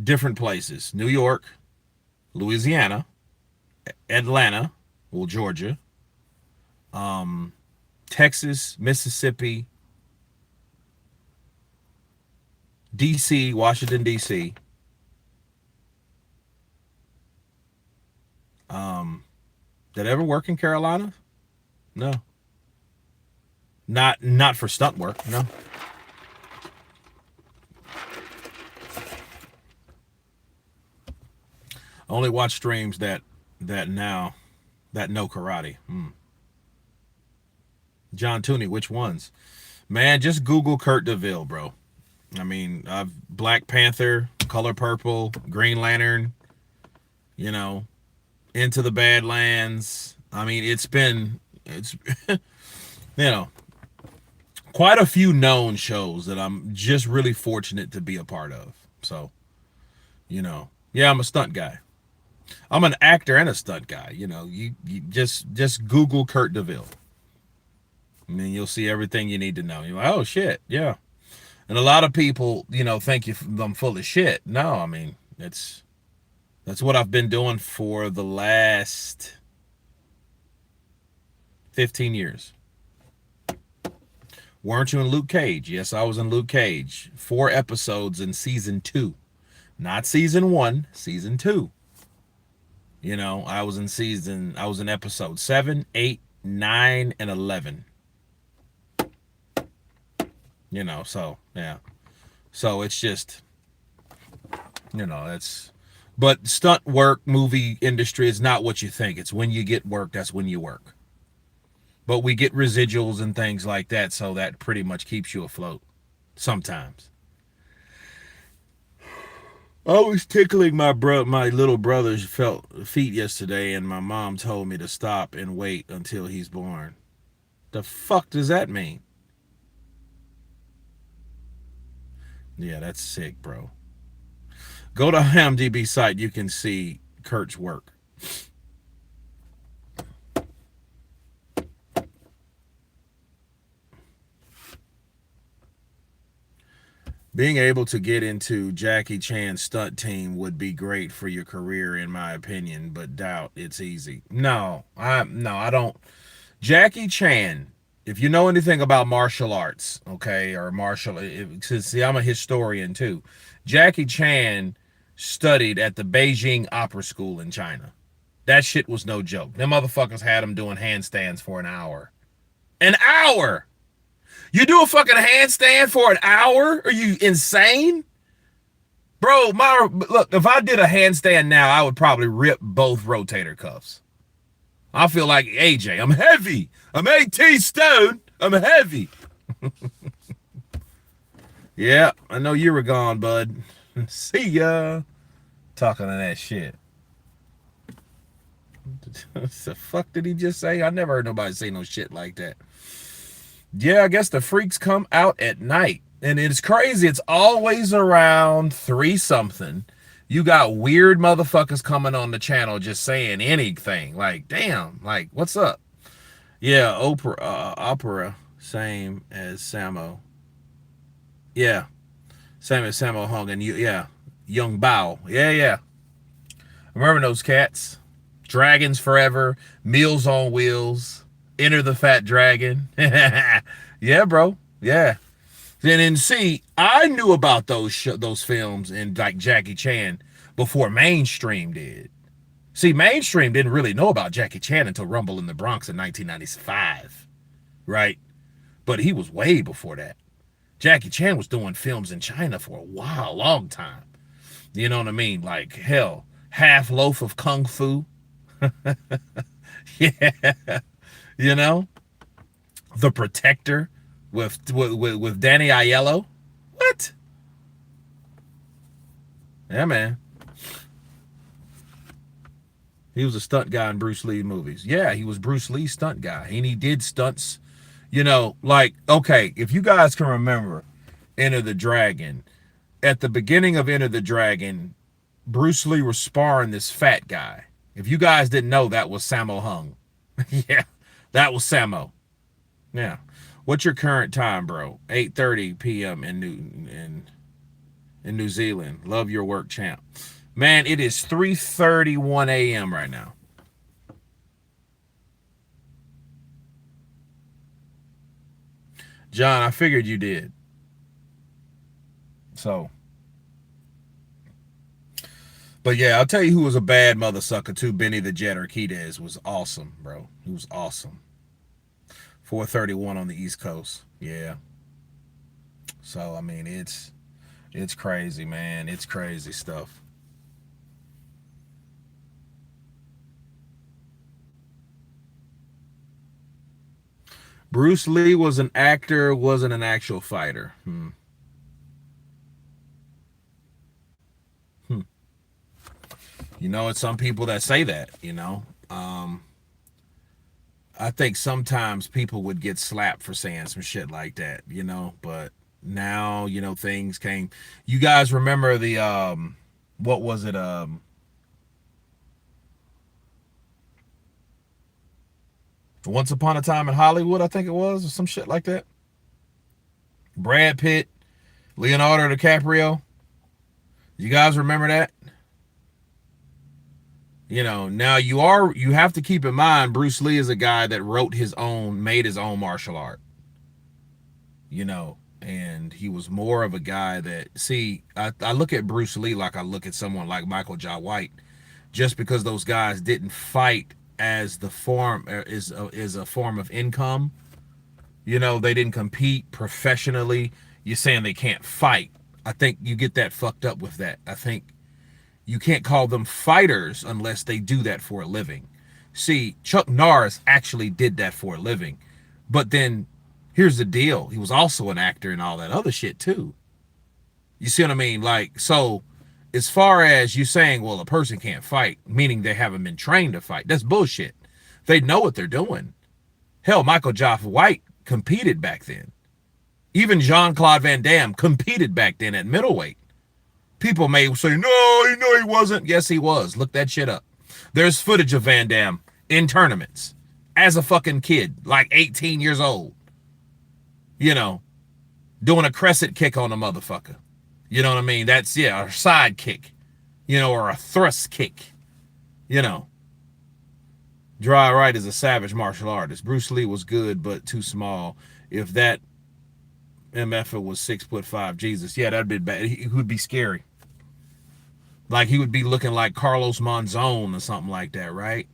different places. New York, Louisiana, Atlanta, well, Georgia, Texas, Mississippi, DC, Washington, DC. Did I ever work in Carolina? No. Not for stunt work, no. Only watch streams that know karate. John Tooney, which ones? Man, just Google Kurt DeVille, bro. I mean, Black Panther, Color Purple, Green Lantern, you know, Into the Badlands. I mean, it's you know, quite a few known shows that I'm just really fortunate to be a part of. So, you know, yeah, I'm a stunt guy. I'm an actor and a stunt guy. You know, you just Google Kurt DeVille. I mean, you'll see everything you need to know. You're like, oh shit, yeah. And a lot of people, you know, think I'm full of shit. No, I mean, that's what I've been doing for the last 15 years. Weren't you in Luke Cage? Yes, I was in Luke Cage. 4 episodes in season 2. Not season 1, season 2. You know, I was in episode 7, 8, 9, and 11. You know, so, yeah. So it's just, you know, but stunt work, movie industry is not what you think. It's when you get work, that's when you work. But we get residuals and things like that, so that pretty much keeps you afloat sometimes. I was tickling my little brother's feet yesterday, and my mom told me to stop and wait until he's born. The fuck does that mean? Yeah, that's sick, bro. Go to IMDb site. You can see Kurt's work. Being able to get into Jackie Chan's stunt team would be great for your career, in my opinion, but doubt it's easy. No, I don't. Jackie Chan If you know anything about martial arts, okay, or see, I'm a historian too. Jackie Chan studied at the Beijing Opera School in China. That shit was no joke. Them motherfuckers had him doing handstands for an hour. An hour! You do a fucking handstand for an hour? Are you insane? Bro, look, if I did a handstand now, I would probably rip both rotator cuffs. I feel like AJ. I'm heavy. I'm 18 stone. I'm heavy. Yeah, I know you were gone, bud. See ya. Talking to that shit. What the fuck did he just say? I never heard nobody say no shit like that. Yeah, I guess the freaks come out at night. And it's crazy. It's always around 3-something. You got weird motherfuckers coming on the channel just saying anything. Like, damn, like, what's up? Yeah, opera, same as Samo. Yeah, same as Samo Hung and yeah, Young Bao. Yeah. Remember those cats? Dragons Forever, Meals on Wheels, Enter the Fat Dragon. Yeah, bro. Yeah. Then see, I knew about those films and like Jackie Chan before mainstream did. See, mainstream didn't really know about Jackie Chan until Rumble in the Bronx in 1995, right? But he was way before that. Jackie Chan was doing films in China for a while, long time. You know what I mean? Like, hell, Half Loaf of Kung Fu. Yeah. You know? The Protector with Danny Aiello. What? Yeah, man. He was a stunt guy in Bruce Lee movies. Yeah, he was Bruce Lee's stunt guy. And he did stunts, you know, like, okay, if you guys can remember Enter the Dragon, at the beginning of Enter the Dragon, Bruce Lee was sparring this fat guy. If you guys didn't know, that was Sammo Hung. Yeah, that was Sammo. Yeah. What's your current time, bro? 8:30 p.m. in New Zealand. Love your work, champ. Man, it is 3:31 a.m. right now. John, I figured you did. So. But yeah, I'll tell you who was a bad mother sucker too. Benny the Jet Urquidez was awesome, bro. He was awesome. 4:31 on the East Coast. Yeah. So, I mean, it's crazy, man. It's crazy stuff. Bruce Lee was an actor, wasn't an actual fighter. You know, it's some people that say that, you know. I think sometimes people would get slapped for saying some shit like that, you know, but now, you know, things came. You guys remember the what was it? Once Upon a Time in Hollywood, I think it was, or some shit like that. Brad Pitt, Leonardo DiCaprio. You guys remember that? You know, now you have to keep in mind Bruce Lee is a guy that made his own martial art. You know, and he was more of a guy that, see, I look at Bruce Lee like I look at someone like Michael Jai White, just because those guys didn't fight as the form is a form of income. You know, they didn't compete professionally. You're saying they can't fight. I think you get that fucked up with that. I think you can't call them fighters unless they do that for a living. See, Chuck Norris actually did that for a living. But then here's the deal. He was also an actor and all that other shit too. You see what I mean? Like, so as far as you saying, well, a person can't fight, meaning they haven't been trained to fight, that's bullshit. They know what they're doing. Hell, Michael Jai White competed back then. Even Jean-Claude Van Damme competed back then at middleweight. People may say, no, he wasn't. Yes, he was. Look that shit up. There's footage of Van Damme in tournaments as a fucking kid, like 18 years old. You know, doing a crescent kick on a motherfucker. You know what I mean? That's, yeah, a side kick, you know, or a thrust kick, you know. Dry Right is a savage martial artist. Bruce Lee was good, but too small. If that MF was 6'5", Jesus, yeah, that'd be bad. He would be scary. Like he would be looking like Carlos Monzon or something like that, right?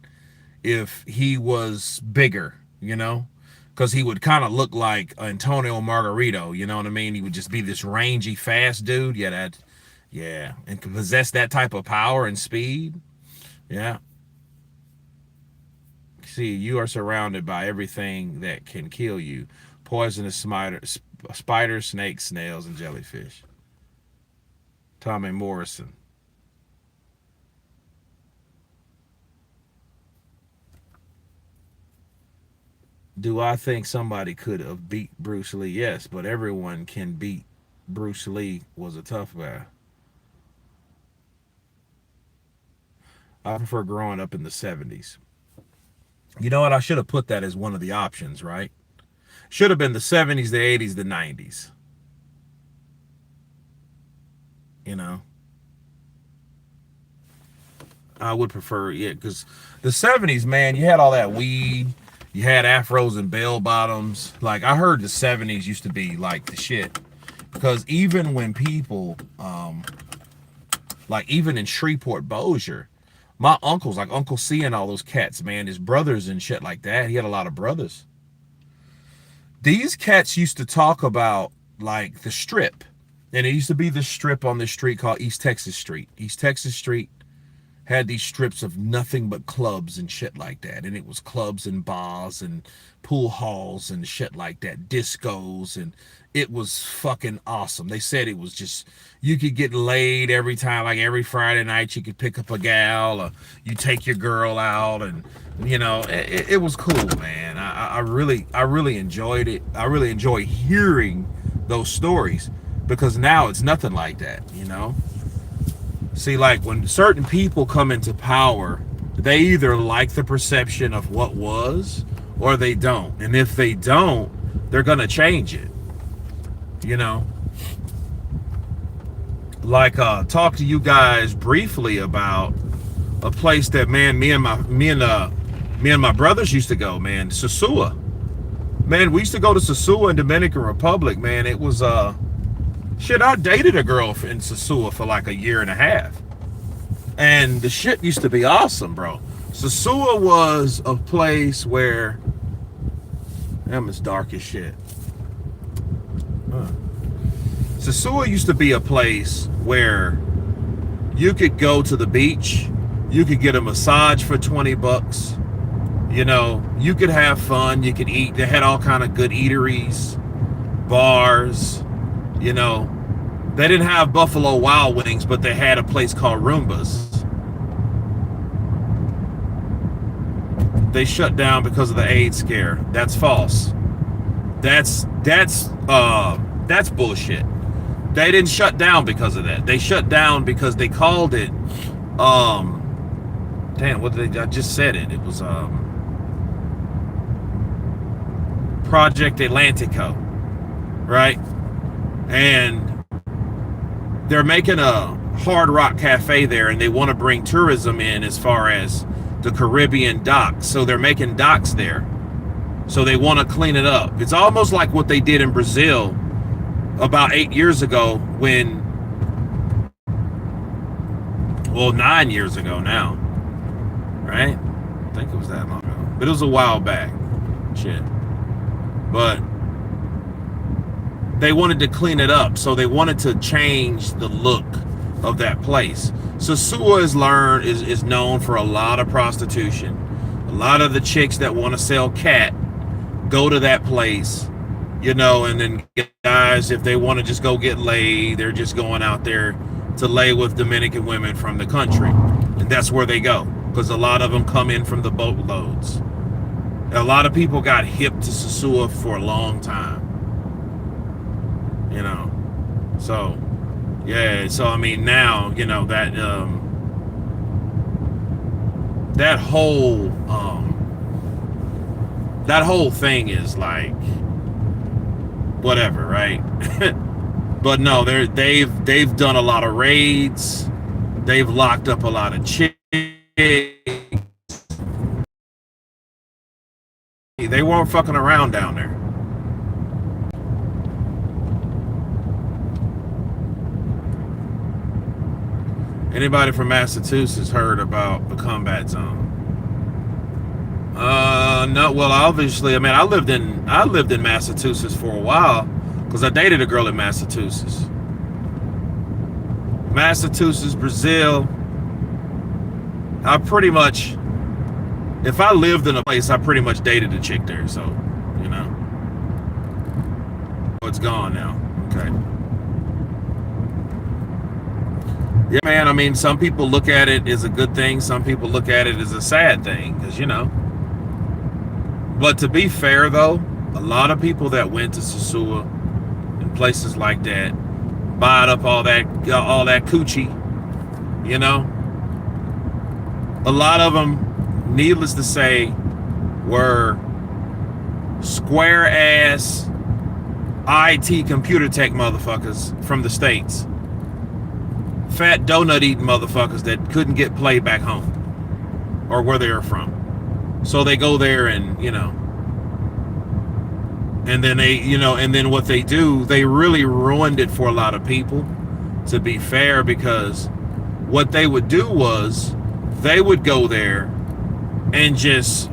If he was bigger, you know, because he would kind of look like Antonio Margarito, you know what I mean? He would just be this rangy, fast dude. Yeah, yeah, and possess that type of power and speed. Yeah. See, you are surrounded by everything that can kill you: poisonous spiders, snakes, snails, and jellyfish. Tommy Morrison. Do I think somebody could have beat Bruce Lee? Yes, but everyone can beat Bruce Lee. Was a tough guy. I prefer growing up in the 70s. You know what? I should have put that as one of the options, right? Should have been the 70s, the 80s, the 90s. You know, I would prefer, yeah, because the 70s, man, you had all that weed, you had afros and bell bottoms. Like, I heard the 70s used to be like the shit. Because even when people, like, even in Shreveport, Bossier, my uncles, like Uncle C and all those cats, man, his brothers and shit like that, he had a lot of brothers. These cats used to talk about, like, the strip. And it used to be this strip on this street called East Texas Street. East Texas Street had these strips of nothing but clubs and shit like that. And it was clubs and bars and pool halls and shit like that, discos, and it was fucking awesome. They said it was just, you could get laid every time, like every Friday night you could pick up a gal, or you take your girl out, and you know, it was cool, man. I really enjoyed it. I really enjoy hearing those stories, because now it's nothing like that, you know. See, like when certain people come into power, they either like the perception of what was or they don't. And if they don't, they're going to change it. You know, like talk to you guys briefly about a place that, man, me and my brothers used to go, man, Sosua. Man, we used to go to Sosua in Dominican Republic, man. It was shit, I dated a girl in Sosua for like a year and a half. And the shit used to be awesome, bro. Sosua was a place where, damn, it's dark as shit. Sosua used to be a place where you could go to the beach, you could get a massage for 20 bucks. You know, you could have fun, you could eat. They had all kind of good eateries, bars. You know, they didn't have Buffalo Wild Wings, but they had a place called Roomba's. They shut down because of the AIDS scare. That's false. That's bullshit. They didn't shut down because of that. They shut down because they called it damn, what did they, I just said it. It was Project Atlantico, right? And they're making a Hard Rock Cafe there, and they want to bring tourism in as far as the Caribbean docks. So they're making docks there. So they want to clean it up. It's almost like what they did in Brazil about 8 years ago when, well, 9 years ago now, right? I think it was that long ago, but it was a while back. Shit. But they wanted to clean it up, so they wanted to change the look of that place. Sosua is known for a lot of prostitution. A lot of the chicks that want to sell cat go to that place, you know, and then guys, if they want to just go get laid, they're just going out there to lay with Dominican women from the country. And that's where they go, because a lot of them come in from the boatloads. A lot of people got hip to Sosua for a long time. You know, so yeah, so I mean, now, you know, that that whole thing is like whatever, right? But no, they've done a lot of raids, they've locked up a lot of chicks. They weren't fucking around down there. Anybody from Massachusetts heard about the combat zone? No. Well, obviously, I mean, I lived in Massachusetts for a while because I dated a girl in Massachusetts. Massachusetts, Brazil. I pretty much, if I lived in a place, I pretty much dated a chick there. So, you know, it's gone now. Okay. Yeah, man. I mean, some people look at it as a good thing. Some people look at it as a sad thing because, you know. But to be fair, though, a lot of people that went to Sosua and places like that bought up all that coochie, you know. A lot of them, needless to say, were square ass IT computer tech motherfuckers from the States. Fat donut eating motherfuckers that couldn't get play back home or where they were from. So they go there and, you know, and then they, you know, and then what they do, they really ruined it for a lot of people, to be fair, because what they would do was they would go there and just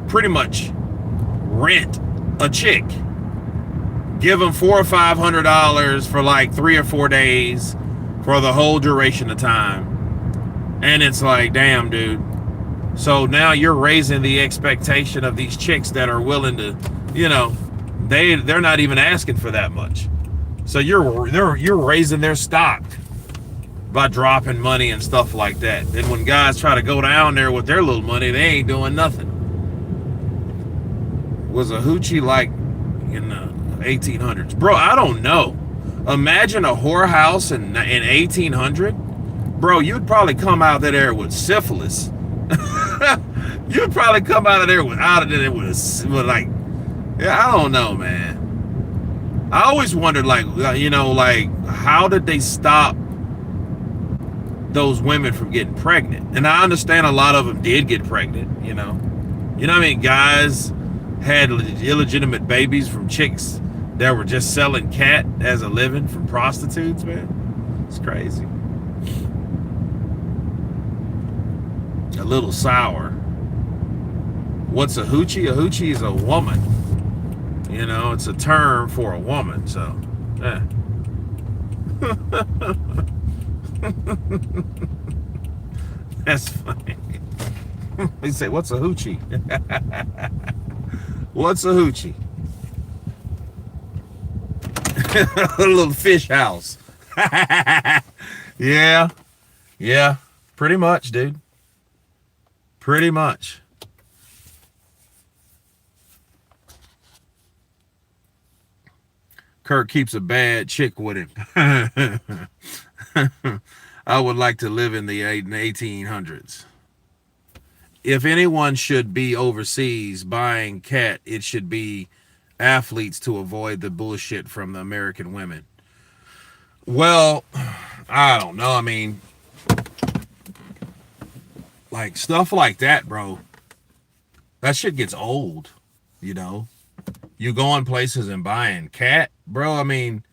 pretty much rent a chick, give them $400 or $500 for like 3 or 4 days for the whole duration of time. And it's like, damn, dude. So now you're raising the expectation of these chicks that are willing to, you know, they're not even asking for that much. So you're raising their stock by dropping money and stuff like that. And when guys try to go down there with their little money, they ain't doing nothing. Was a hoochie like in the 1800s? Bro, I don't know. Imagine a whorehouse in 1800. Bro, you'd probably come out of there with syphilis. You'd probably come out of there with like, yeah, I don't know, man. I always wondered, like, you know, like, how did they stop those women from getting pregnant? And I understand a lot of them did get pregnant, you know. You know what I mean? Guys had illegitimate babies from chicks that were just selling cat as a living, from prostitutes, man. It's crazy. A little sour. What's a hoochie? A hoochie is a woman. You know, it's a term for a woman, so, yeah. That's funny. They say, what's a hoochie? What's a hoochie? A little fish house. Yeah. Yeah. Pretty much, dude. Pretty much. Kirk keeps a bad chick with him. I would like to live in the 1800s. If anyone should be overseas buying cat, it should be athletes to avoid the bullshit from the American women. Well, I don't know. I mean, like, stuff like that, bro, that shit gets old, you know? You going places and buying cat, bro, I mean,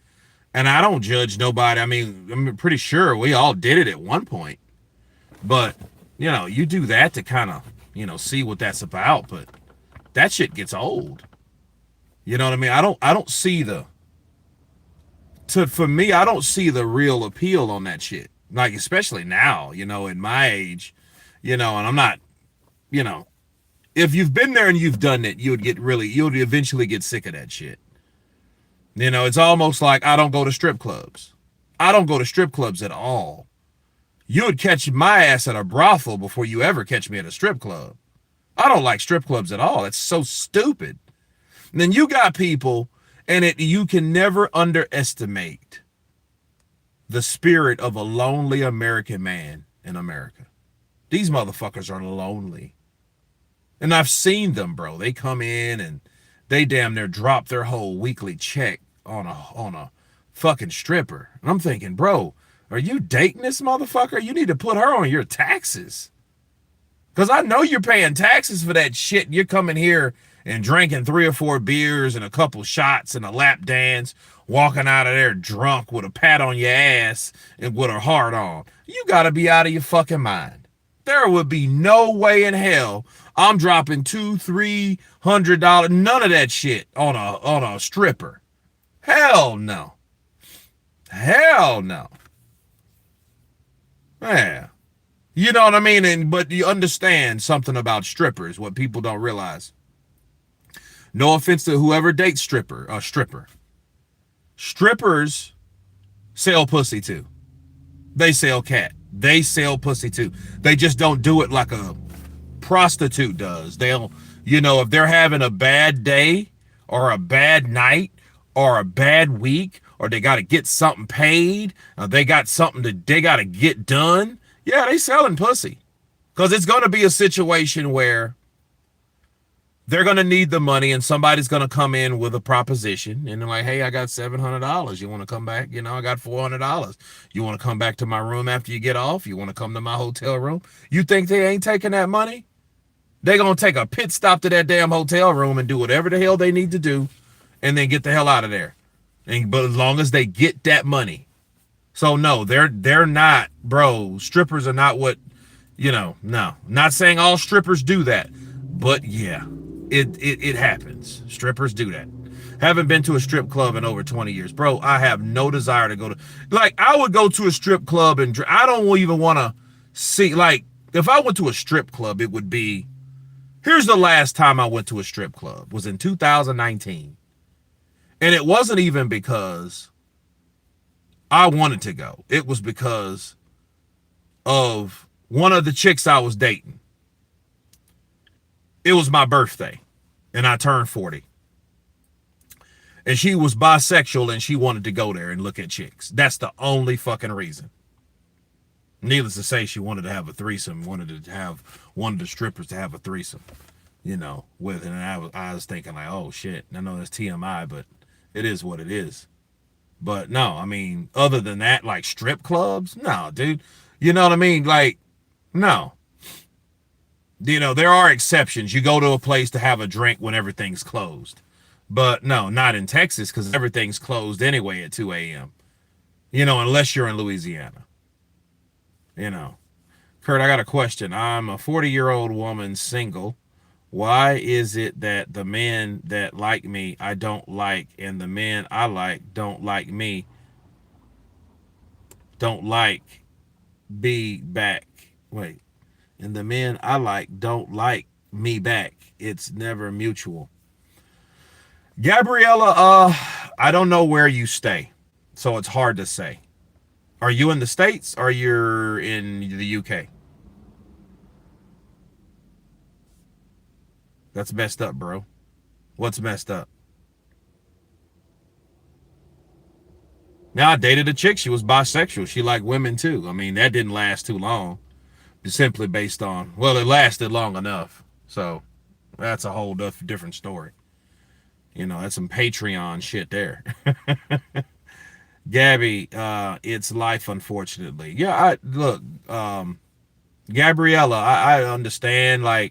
and I don't judge nobody. I mean, I'm pretty sure we all did it at one point. But, you know, you do that to kind of, you know, see what that's about, but that shit gets old. You know what I mean? I don't see for me, I don't see the real appeal on that shit. Like, especially now, you know, in my age, you know, and I'm not, you know, if you've been there and you've done it, you'd eventually get sick of that shit. You know, it's almost like I don't go to strip clubs. I don't go to strip clubs at all. You would catch my ass at a brothel before you ever catch me at a strip club. I don't like strip clubs at all. It's so stupid. And then you got people, and you can never underestimate the spirit of a lonely American man in America. These motherfuckers are lonely. And I've seen them, bro. They come in and they damn near drop their whole weekly check on a fucking stripper. And I'm thinking, bro, are you dating this motherfucker? You need to put her on your taxes. Because I know you're paying taxes for that shit. And you're coming here and drinking 3 or 4 beers and a couple shots and a lap dance, walking out of there drunk with a pat on your ass and with a heart on. You got to be out of your fucking mind. There would be no way in hell I'm dropping $200-300, none of that shit on a stripper. Hell no. Hell no. Yeah. You know what I mean? But you understand something about strippers, what people don't realize. No offense to whoever dates stripper. Strippers sell pussy too. They sell cat. They sell pussy too. They just don't do it like a prostitute does. They'll, if they're having a bad day or a bad night or a bad week, or they got to get something paid, or they got something they got to get done, yeah, they selling pussy. Because it's going to be a situation where they're going to need the money and somebody's going to come in with a proposition and they're like, hey, I got $700. You want to come back? I got $400. You want to come back to my room after you get off? You want to come to my hotel room? You think they ain't taking that money? They're going to take a pit stop to that damn hotel room and do whatever the hell they need to do and then get the hell out of there. But as long as they get that money. So no, they're not, bro. Strippers are not what, no. Not saying all strippers do that. But yeah, it happens. Strippers do that. Haven't been to a strip club in over 20 years. Bro, I have no desire to go to, I would go to a strip club and I don't even want to see, if I went to a strip club, it would be, here's the last time I went to a strip club, was in 2019. And it wasn't even because I wanted to go. It was because of one of the chicks I was dating. It was my birthday, and I turned 40. And she was bisexual, and she wanted to go there and look at chicks. That's the only fucking reason. Needless to say, she wanted to have a threesome, wanted to have one of the strippers to have a threesome, with. And I was thinking like, oh, shit. I know that's TMI, but it is what it is. But no, I mean, other than that, like strip clubs, no, dude. You know what I mean? No. There are exceptions. You go to a place to have a drink when everything's closed. But no, not in Texas, because everything's closed anyway at 2 a.m. Unless you're in Louisiana. Kurt, I got a question. I'm a 40-year-old woman, single. Why is it that the men that like me I don't like, and the men I like don't like me, don't like me back? Wait. And the men I like don't like me back. It's never mutual. Gabriella, I don't know where you stay, so it's hard to say. Are you in the States or you're in the UK? That's messed up, bro. What's messed up? Now, I dated a chick. She was bisexual. She liked women, too. I mean, that didn't last too long. It's simply based on, well, it lasted long enough. So that's a whole different story. That's some Patreon shit there. Gabby, it's life, unfortunately. Yeah, Gabriella, I understand,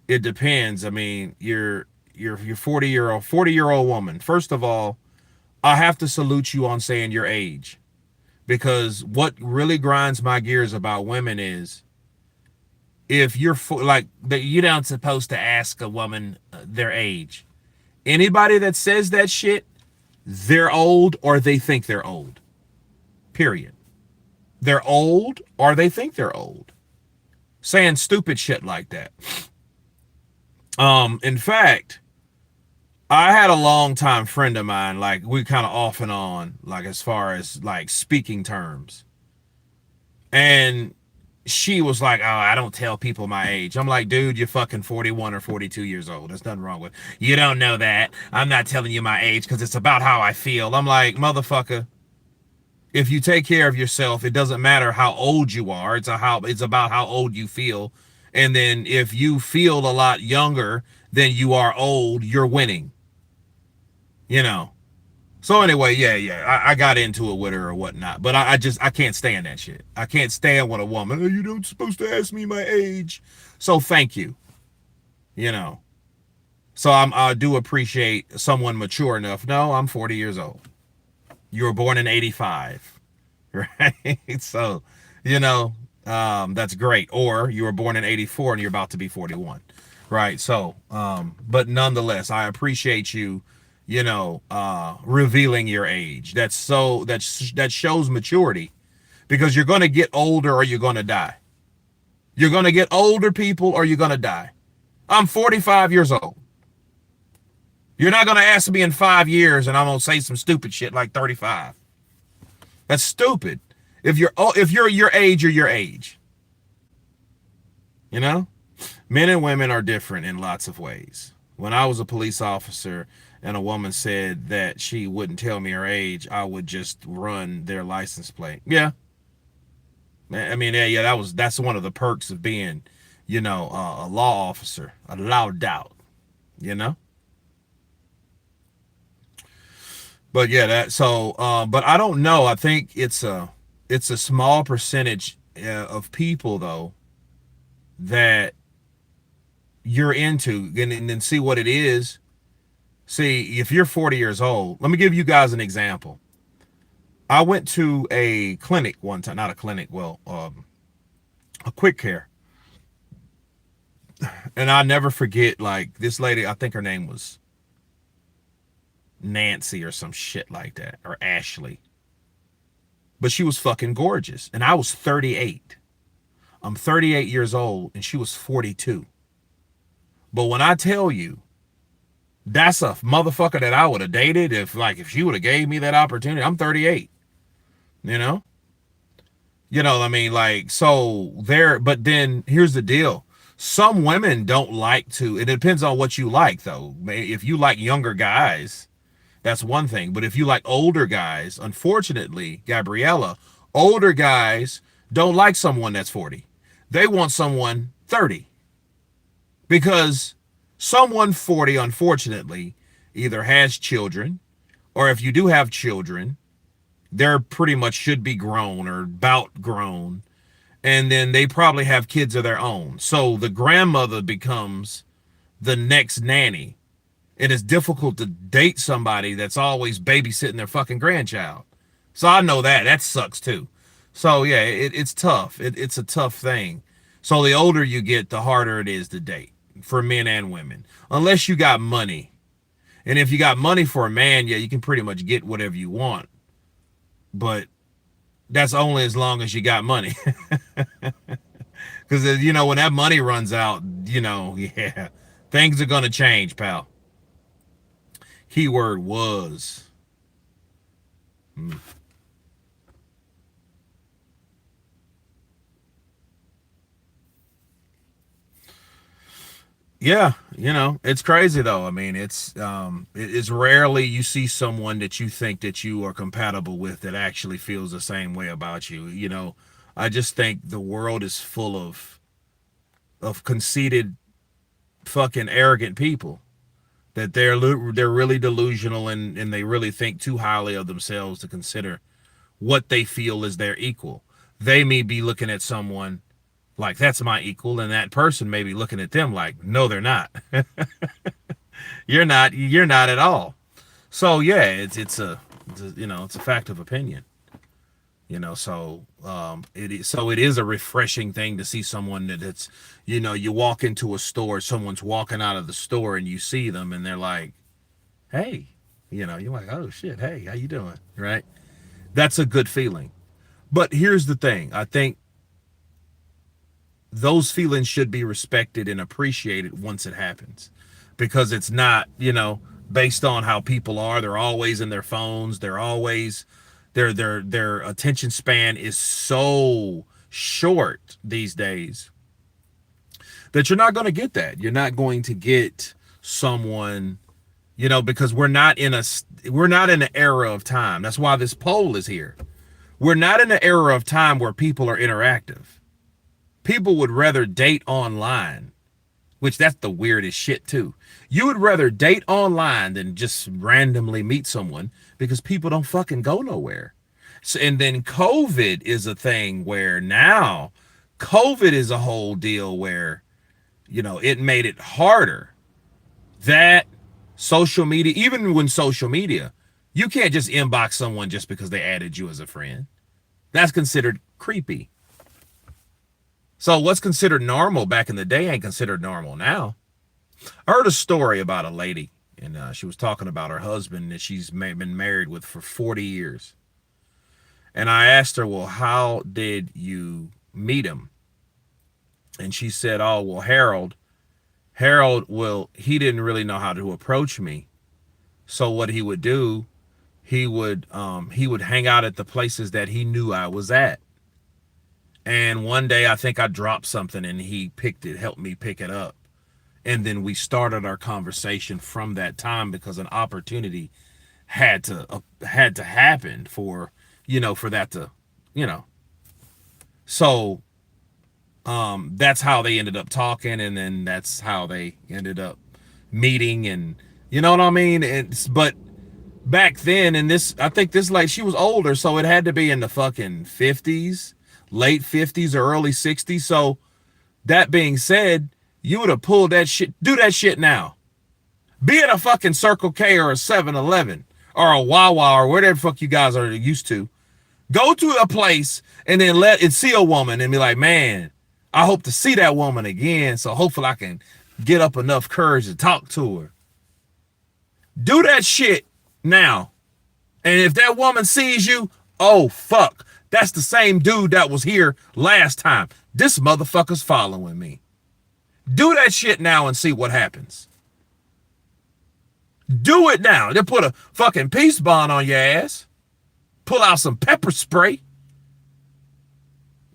it depends. I mean, you're 40-year-old woman. First of all, I have to salute you on saying your age, because what really grinds my gears about women is if you're you don't supposed to ask a woman their age. Anybody that says that shit, they're old or they think they're old. Period. They're old or they think they're old. Saying stupid shit like that. In fact, I had a longtime friend of mine, we kind of off and on, as far as speaking terms. And she was like, oh, I don't tell people my age. I'm like, dude, you're fucking 41 or 42 years old. There's nothing wrong with it. You don't know that. I'm not telling you my age because it's about how I feel. I'm like, motherfucker, if you take care of yourself, it doesn't matter how old you are. It's about how old you feel. And then if you feel a lot younger than you are old, you're winning. So anyway, yeah, I got into it with her or whatnot, but I can't stand that shit. I can't stand when a woman, oh, you don't supposed to ask me my age. So thank you. So I do appreciate someone mature enough. No, I'm 40 years old. You were born in 85, right? So, you know, that's great. Or you were born in 84 and you're about to be 41, right? So, but nonetheless, I appreciate you, revealing your age. That shows maturity, because you're going to get older or you're going to die. You're going to get older, people, or you're going to die. I'm 45 years old. You're not going to ask me in 5 years and I'm going to say some stupid shit like 35. That's stupid. If you're your age, you're your age. You know? Men and women are different in lots of ways. When I was a police officer and a woman said that she wouldn't tell me her age, I would just run their license plate. Yeah. I mean, yeah, that's one of the perks of being, a law officer, a loud doubt, you know? But yeah, but I don't know. I think it's a small percentage of people though that you're into, and then see what it is. See, if you're 40 years old, let me give you guys an example. I went to a clinic one time, not a clinic, well, a quick care. And I never forget, like, this lady, I think her name was Nancy or some shit like that, or Ashley. But she was fucking gorgeous. And I was 38. I'm 38 years old, and she was 42. But when I tell you, that's a motherfucker that I would have dated if she would have gave me that opportunity. I'm 38, you know? I mean, like, so there, but then here's the deal. Some women don't like to, it depends on what you like, though. If you like younger guys, that's one thing. But if you like older guys, unfortunately, Gabriella, older guys don't like someone that's 40. They want someone 30. Because someone 40, unfortunately, either has children, or if you do have children, they're pretty much should be grown or about grown. And then they probably have kids of their own. So the grandmother becomes the next nanny. It is difficult to date somebody that's always babysitting their fucking grandchild. So I know that sucks too. So yeah, it's tough. It's a tough thing. So the older you get, the harder it is to date for men and women, unless you got money. And if you got money for a man, yeah, you can pretty much get whatever you want. But that's only as long as you got money. Because, when that money runs out, yeah, things are going to change, pal. Keyword was. Yeah, it's crazy though. I mean, it's rarely you see someone that you think that you are compatible with that actually feels the same way about you. I just think the world is full of conceited, fucking arrogant people, that they're really delusional, and they really think too highly of themselves to consider what they feel is their equal. They may be looking at someone like, that's my equal, and that person may be looking at them like, no, they're not. You're not at all. So yeah, it's a fact of opinion. It is a refreshing thing to see someone that's, you walk into a store, someone's walking out of the store and you see them and they're like, hey, you're like, oh shit, hey, how you doing? Right? That's a good feeling. But here's the thing. I think those feelings should be respected and appreciated once it happens, because it's not, based on how people are. They're always in their phones. They're always, their attention span is so short these days that you're not going to get that. You're not going to get someone, because we're not in an era of time. That's why this poll is here. We're not in an era of time where people are interactive. People would rather date online, which that's the weirdest shit too. You would rather date online than just randomly meet someone, because people don't fucking go nowhere. So, and then COVID is a thing where now COVID is a whole deal where, it made it harder That, social media, even when social media, you can't just inbox someone just because they added you as a friend. That's considered creepy. So what's considered normal back in the day ain't considered normal now. I heard a story about a lady, and she was talking about her husband that she's been married with for 40 years. And I asked her, well, how did you meet him? And she said, oh, well, Harold, well, he didn't really know how to approach me. So what he would do, he would hang out at the places that he knew I was at. And one day I think I dropped something and he picked it, helped me pick it up. And then we started our conversation from that time because an opportunity had to happen for, for that to, you know. So that's how they ended up talking, and then that's how they ended up meeting, and you know what I mean? But back then, and this, I think this, like, she was older, so it had to be in the fucking 50s, late 50s or early 60s. So that being said, you would have pulled that shit, do that shit now. Be it a fucking Circle K or a 7-Eleven or a Wawa or whatever the fuck you guys are used to. Go to a place and then see a woman and be like, man, I hope to see that woman again, so hopefully I can get up enough courage to talk to her. Do that shit now. And if that woman sees you, oh, fuck. That's the same dude that was here last time. This motherfucker's following me. Do that shit now and see what happens. Do it now. They'll put a fucking peace bond on your ass. Pull out some pepper spray.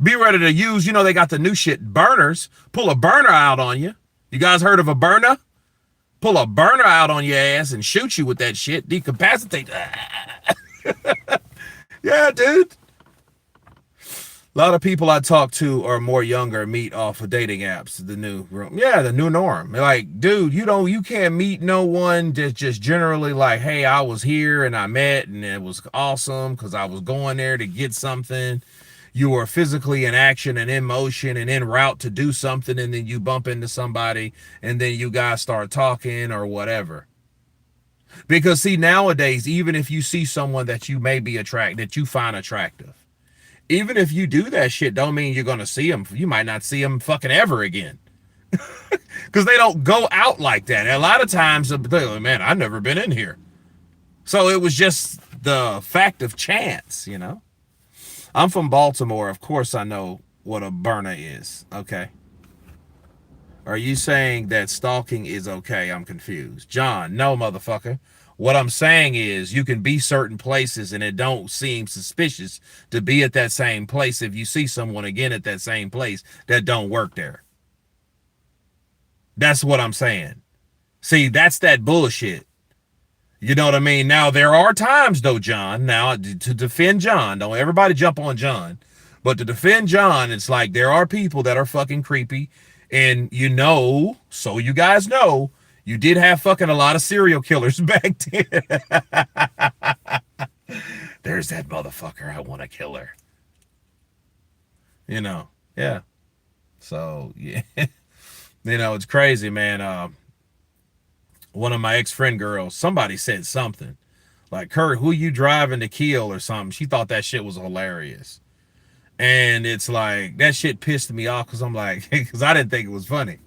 Be ready to use, they got the new shit, burners. Pull a burner out on you. You guys heard of a burner? Pull a burner out on your ass and shoot you with that shit. Decapacitate. Yeah, dude. A lot of people I talk to are more younger, meet off of dating apps, the new norm. Like, dude, you can't meet no one that's just generally like, hey, I was here and I met and it was awesome because I was going there to get something. You are physically in action and in motion and en route to do something, and then you bump into somebody and then you guys start talking or whatever. Because see, nowadays, even if you see someone that you may be that you find attractive, even if you do that shit, don't mean you're going to see them. You might not see them fucking ever again. Because they don't go out like that. And a lot of times, they're like, man, I've never been in here. So it was just the fact of chance, I'm from Baltimore. Of course I know what a burner is. Okay. Are you saying that stalking is okay? I'm confused. John, no, motherfucker. What I'm saying is you can be certain places and it don't seem suspicious to be at that same place if you see someone again at that same place that don't work there. That's what I'm saying. See, that's that bullshit. You know what I mean? Now, there are times, though, John, now, to defend John, don't everybody jump on John, but to defend John, it's like there are people that are fucking creepy, and so you guys know, you did have fucking a lot of serial killers back then. There's that motherfucker. I want to kill her. Yeah. So, yeah. It's crazy, man. One of my ex-friend girls, somebody said something. Like, Kurt, who you driving to kill or something? She thought that shit was hilarious. And it's like, that shit pissed me off because I'm like, because I didn't think it was funny.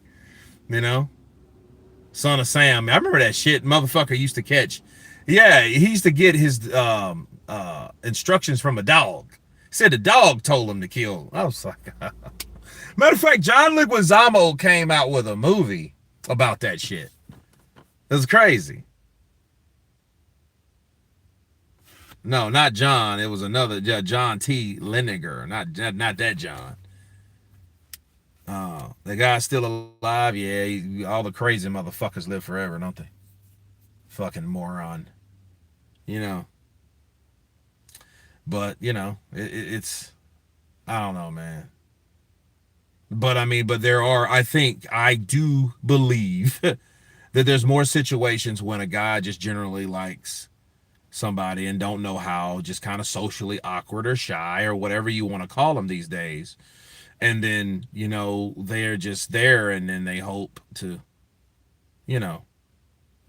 Son of Sam. I remember that shit motherfucker used to catch. Yeah, he used to get his instructions from a dog. He said the dog told him to kill. I was like, matter of fact, John Leguizamo came out with a movie about that shit. It was crazy. No, not John. It was another John T. Liniger. Not that John. The guy's still alive. Yeah, all the crazy motherfuckers live forever, don't they? Fucking moron. But, it's, I don't know, man. But, I do believe that there's more situations when a guy just generally likes somebody and don't know how, just kind of socially awkward or shy or whatever you want to call them these days. And then, they're just there and then they hope to,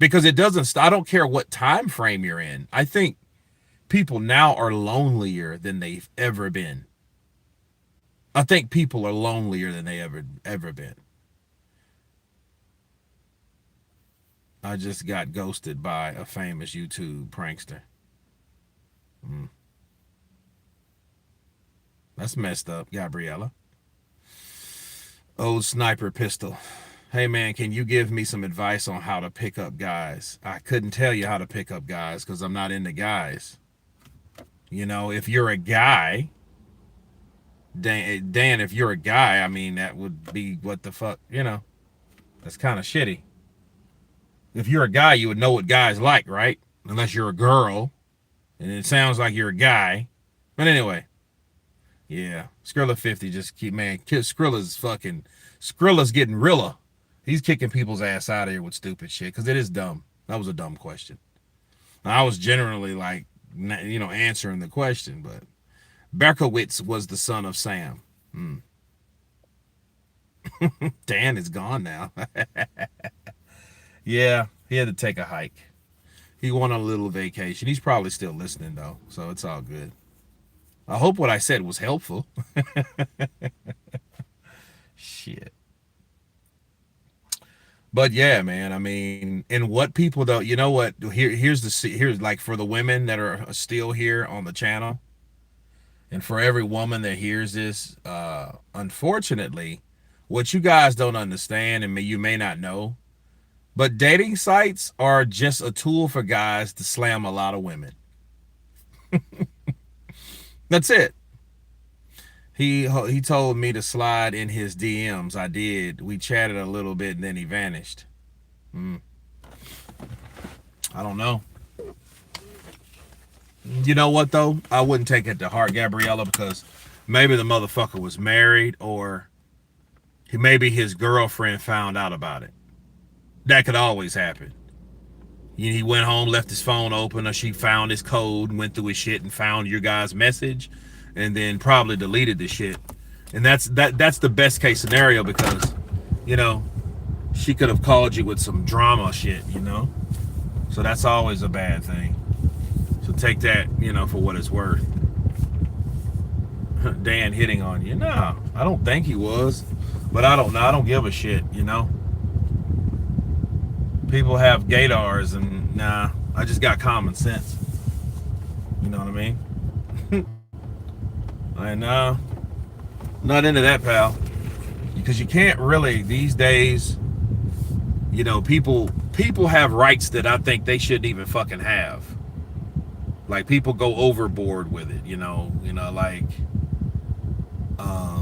because it doesn't, I don't care what time frame you're in. I think people now are lonelier than they've ever been. I think people are lonelier than they ever been. I just got ghosted by a famous YouTube prankster. That's messed up, Gabriella. Old sniper pistol. Hey man, can you give me some advice on how to pick up guys? I couldn't tell you how to pick up guys because I'm not into guys. You know, if you're a guy, Dan, if you're a guy, I mean, that would be what the fuck, you know, that's kind of shitty. If you're a guy, you would know what guys like, right? Unless you're a girl, and it sounds like you're a guy. But anyway, yeah, Skrilla 50 just keep, man, Skrilla's getting Rilla. He's kicking people's ass out of here with stupid shit because it is dumb. That was a dumb question. Now, I was generally like, you know, answering the question, but Berkowitz was the son of Sam. Dan is gone now. Yeah, he had to take a hike. He went on a little vacation. He's probably still listening though, so it's all good. I hope what I said was helpful. Shit. But yeah, man, I mean, and what people don't, you know what, here's like for the women that are still here on the channel, and for every woman that hears this, unfortunately, what you guys don't understand, and you may not know, but dating sites are just a tool for guys to slam a lot of women. That's it. He told me to slide in his DMs. I did. We chatted a little bit and then he vanished. I don't know. You know what though? I wouldn't take it to heart, Gabriella, because maybe the motherfucker was married, or maybe his girlfriend found out about it. That could always happen. He went home, left his phone open, or she found his code and went through his shit and found your guy's message, and then probably deleted the shit. And that's the best case scenario, because, you know, she could have called you with some drama shit, you know. So that's always a bad thing. So take that, you know, for what it's worth. Dan hitting on you. No, I don't think he was, but I don't know. I don't give a shit, you know. People have gaydars, and nah, I just got common sense. You know what I mean? And not into that, pal, because you can't really these days. You know, people have rights that I think they shouldn't even fucking have. Like, people go overboard with it, you know,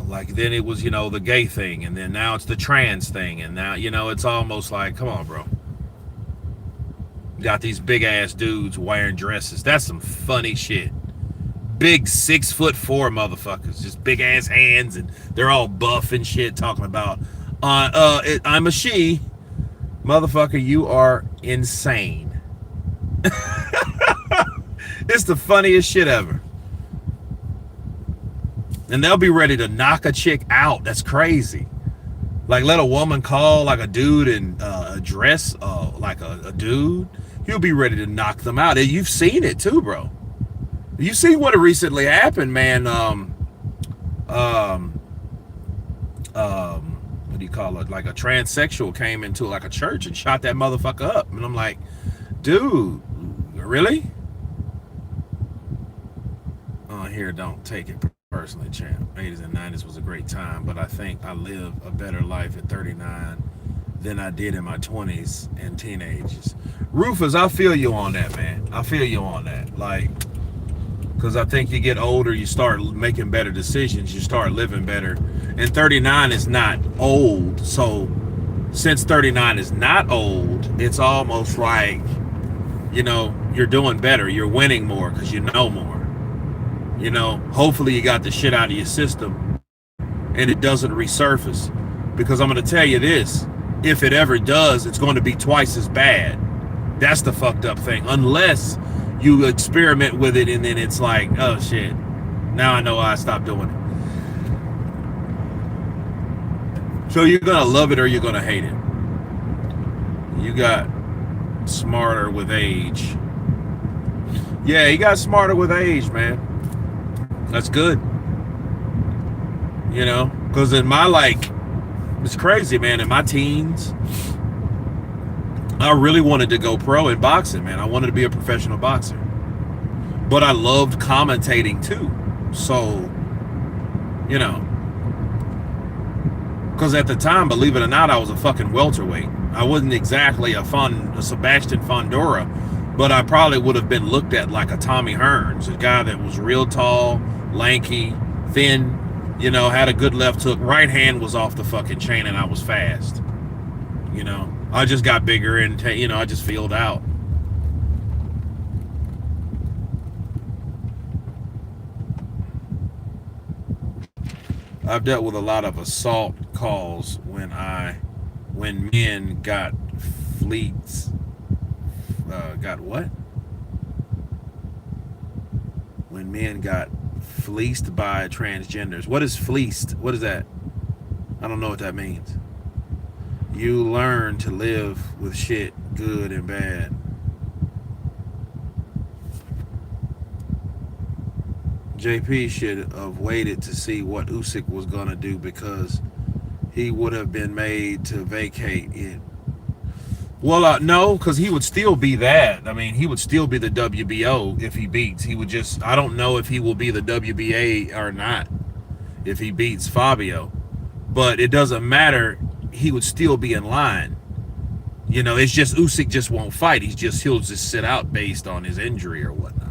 like then it was, you know, the gay thing, and then now it's the trans thing, and now, you know, it's almost like, come on, bro. Got these big ass dudes wearing dresses. That's some funny shit. Big 6'4" motherfuckers, just big ass hands, and they're all buff and shit, talking about I'm a she. Motherfucker, you are insane. It's the funniest shit ever. And they'll be ready to knock a chick out. That's crazy. Like, let a woman call like a dude and dress like a dude. He'll be ready to knock them out. And you've seen it too, bro. You see what recently happened, man. What do you call it? Like, a transsexual came into like a church and shot that motherfucker up. And I'm like, dude, really? Here, don't take it personally, champ. 80s and 90s was a great time, but I think I live a better life at 39 than I did in my 20s and teenagers. Rufus, I feel you on that, man. I feel you on that. Like, because I think you get older, you start making better decisions, you start living better. And 39 is not old. So since 39 is not old, it's almost like, you know, you're doing better. You're winning more because you know more. You know, hopefully you got the shit out of your system and it doesn't resurface. Because I'm going to tell you this, if it ever does, it's going to be twice as bad. That's the fucked up thing. Unless you experiment with it and then it's like, oh shit, now I know why I stopped doing it. So you're going to love it or you're going to hate it. You got smarter with age. Yeah, he got smarter with age, man. That's good. You know, because in my, like, it's crazy, man. In my teens, I really wanted to go pro in boxing, man. I wanted to be a professional boxer. But I loved commentating too. So, you know, because at the time, believe it or not, I was a fucking welterweight. I wasn't exactly a Sebastian Fondura, but I probably would have been looked at like a Tommy Hearns, a guy that was real tall, lanky, thin, you know, had a good left hook. Right hand was off the fucking chain, and I was fast. You know, I just got bigger and, you know, I just filled out. I've dealt with a lot of assault calls when men got fleets. Got what? When men got fleeced by transgenders. What is fleeced? What is that? I don't know what that means. You learn to live with shit, good and bad. JP should have waited to see what Usyk was gonna do, because he would have been made to vacate it. Well, no, because he would still be that. I mean, he would still be the WBO if he beats. He would just, I don't know if he will be the WBA or not if he beats Fabio. But it doesn't matter. He would still be in line. You know, it's just Usyk just won't fight. He'll just sit out based on his injury or whatnot.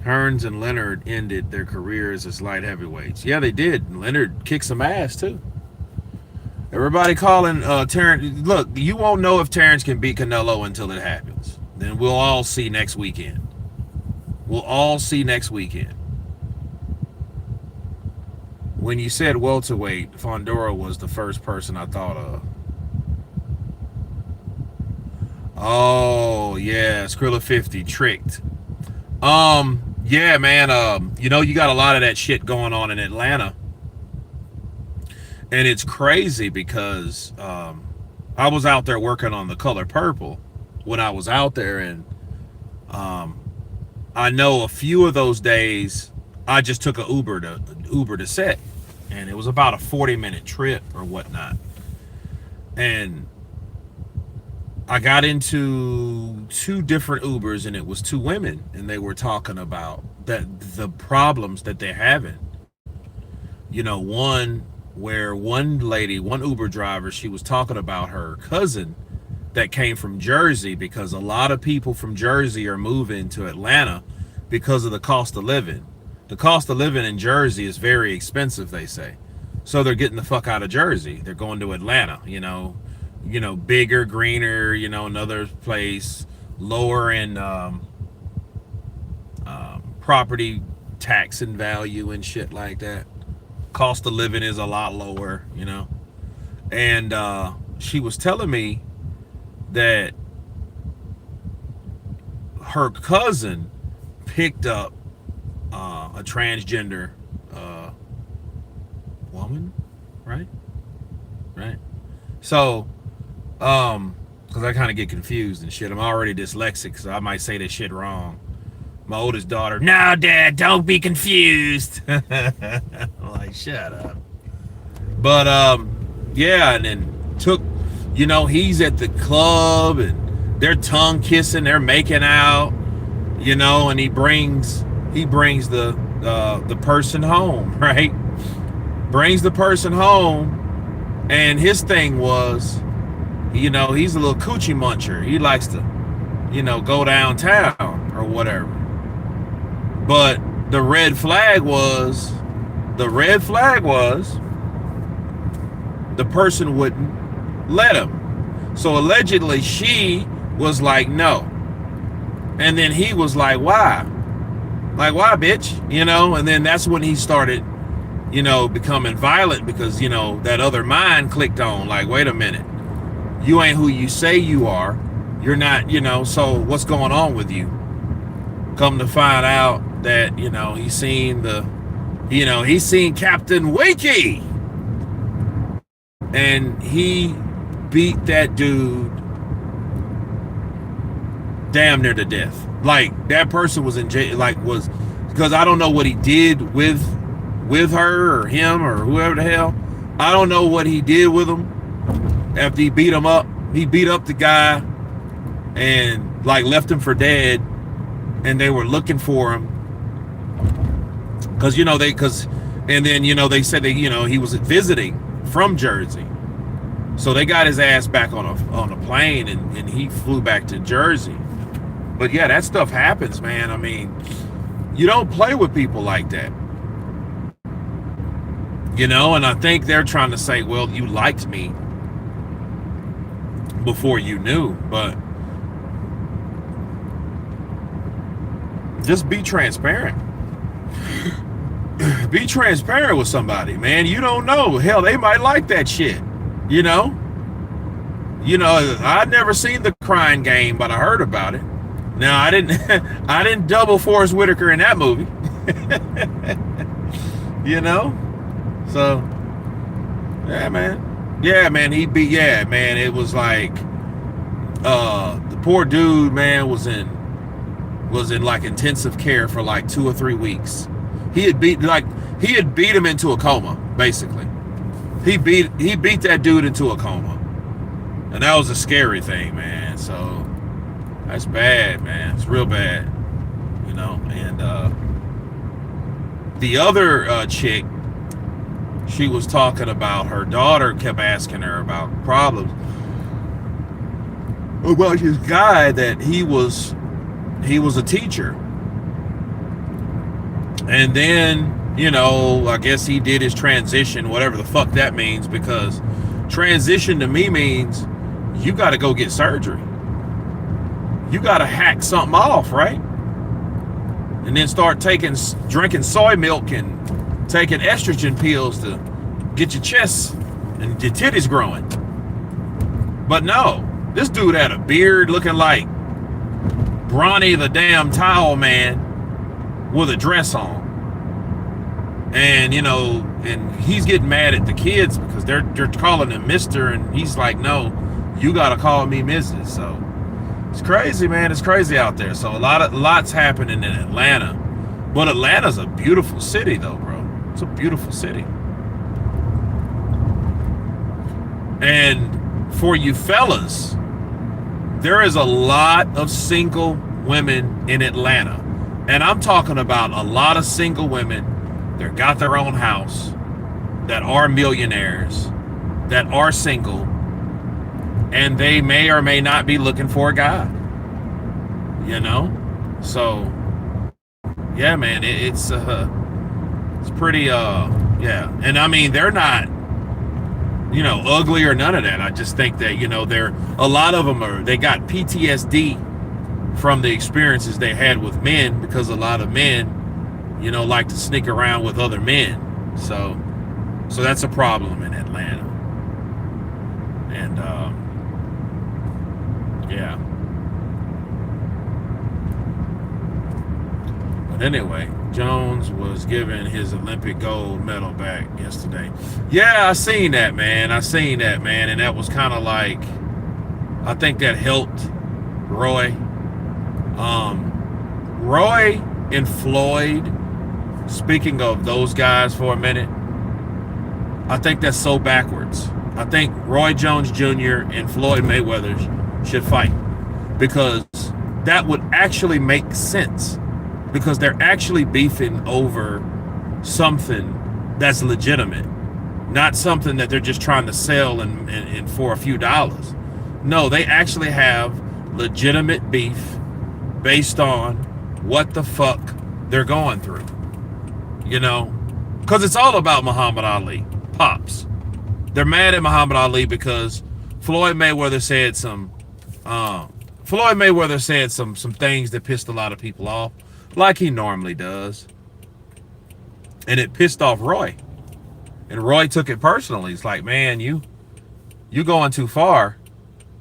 Hearns and Leonard ended their careers as light heavyweights. Yeah, they did. Leonard kicked some ass too. Everybody calling Terrence. Look, you won't know if Terrence can beat Canelo until it happens. Then we'll all see next weekend. We'll all see next weekend. When you said welterweight, Fondura was the first person I thought of. Oh yeah, Skrilla 50 tricked. Yeah, man, you know, you got a lot of that shit going on in Atlanta. And it's crazy because I was out there working on The Color Purple when I was out there, and I know a few of those days I just took an Uber to set, and it was about a 40-minute trip or whatnot. And I got into 2 different Ubers, and it was 2 women, and they were talking about the problems that they're having. You know, one lady, one Uber driver, she was talking about her cousin that came from Jersey, because a lot of people from Jersey are moving to Atlanta because of the cost of living. The cost of living in Jersey is very expensive, they say. So they're getting the fuck out of Jersey. They're going to Atlanta, you know, bigger, greener, you know, another place, lower in property tax and value and shit like that. Cost of living is a lot lower, you know. And she was telling me that her cousin picked up a transgender woman, right? So because I kind of get confused and shit. I'm already dyslexic, so I might say this shit wrong. My oldest daughter, no, Dad, don't be confused. I'm like, shut up. But yeah, and then took, you know, he's at the club and they're tongue kissing, they're making out, you know, and he brings the person home, right? Brings the person home, and his thing was, you know, he's a little coochie muncher. He likes to, you know, go downtown or whatever. But the red flag was the person wouldn't let him. So allegedly she was like, no. And then he was like, why? Like, why, bitch? You know, and then that's when he started, you know, becoming violent, because, you know, that other mind clicked on, like, wait a minute. You ain't who you say you are. You're not, you know, so what's going on with you? Come to find out that, you know, he's seen Captain Wakey. and he beat that dude damn near to death. Like, that person was in jail, like, was, because I don't know what he did with her or him or whoever the hell. I don't know what he did with him after he beat him up. He beat up the guy and like left him for dead, and they were looking for him because and then they said that he was visiting from Jersey, so they got his ass back on a plane, and he flew back to Jersey. But yeah, that stuff happens, man. I mean, you don't play with people like that, and I think they're trying to say, well, you liked me before you knew, but just be transparent. Be transparent with somebody, man. You don't know. Hell, they might like that shit. I'd never seen The Crying Game, but I heard about it. Now, I didn't double Forrest Whitaker in that movie. So, yeah, man. Yeah, man, it was like the poor dude, man, was in like intensive care for like 2 or 3 weeks. He had beat him into a coma, basically. He beat that dude into a coma. And that was a scary thing, man. So that's bad, man. It's real bad. And the other chick, she was talking about her daughter kept asking her about problems about this guy that he was a teacher, and then I guess he did his transition, whatever the fuck that means, because transition to me means you got to go get surgery, you got to hack something off, right? And then start drinking soy milk and taking estrogen pills to get your chest and your titties growing. But no, this dude had a beard looking like Bronny the damn Towel Man with a dress on. And and he's getting mad at the kids because they're calling him Mr. and he's like, no, you gotta call me Mrs. So it's crazy, man. It's crazy out there. So lots happening in Atlanta. But Atlanta's a beautiful city though, bro. It's a beautiful city. And for you fellas, there is a lot of single women in Atlanta. And I'm talking about a lot of single women that got their own house, that are millionaires, that are single, and they may or may not be looking for a guy. So yeah, man, it's pretty yeah. And I mean, they're not ugly or none of that. I just think that they're, a lot of them they got PTSD from the experiences they had with men, because a lot of men like to sneak around with other men. So that's a problem in Atlanta. And yeah. But anyway, Jones was given his Olympic gold medal back yesterday. Yeah, I seen that, man. And that was kind of like, I think that helped Roy. Roy and Floyd, speaking of those guys for a minute, I think that's so backwards. I think Roy Jones Jr. and Floyd Mayweather should fight, because that would actually make sense, because they're actually beefing over something that's legitimate, not something that they're just trying to sell and for a few dollars. No, they actually have legitimate beef based on what the fuck they're going through, because it's all about Muhammad Ali. Pops, they're mad at Muhammad Ali because Floyd Mayweather said some things that pissed a lot of people off, like he normally does, and it pissed off Roy, and Roy took it personally. It's like, man, you going too far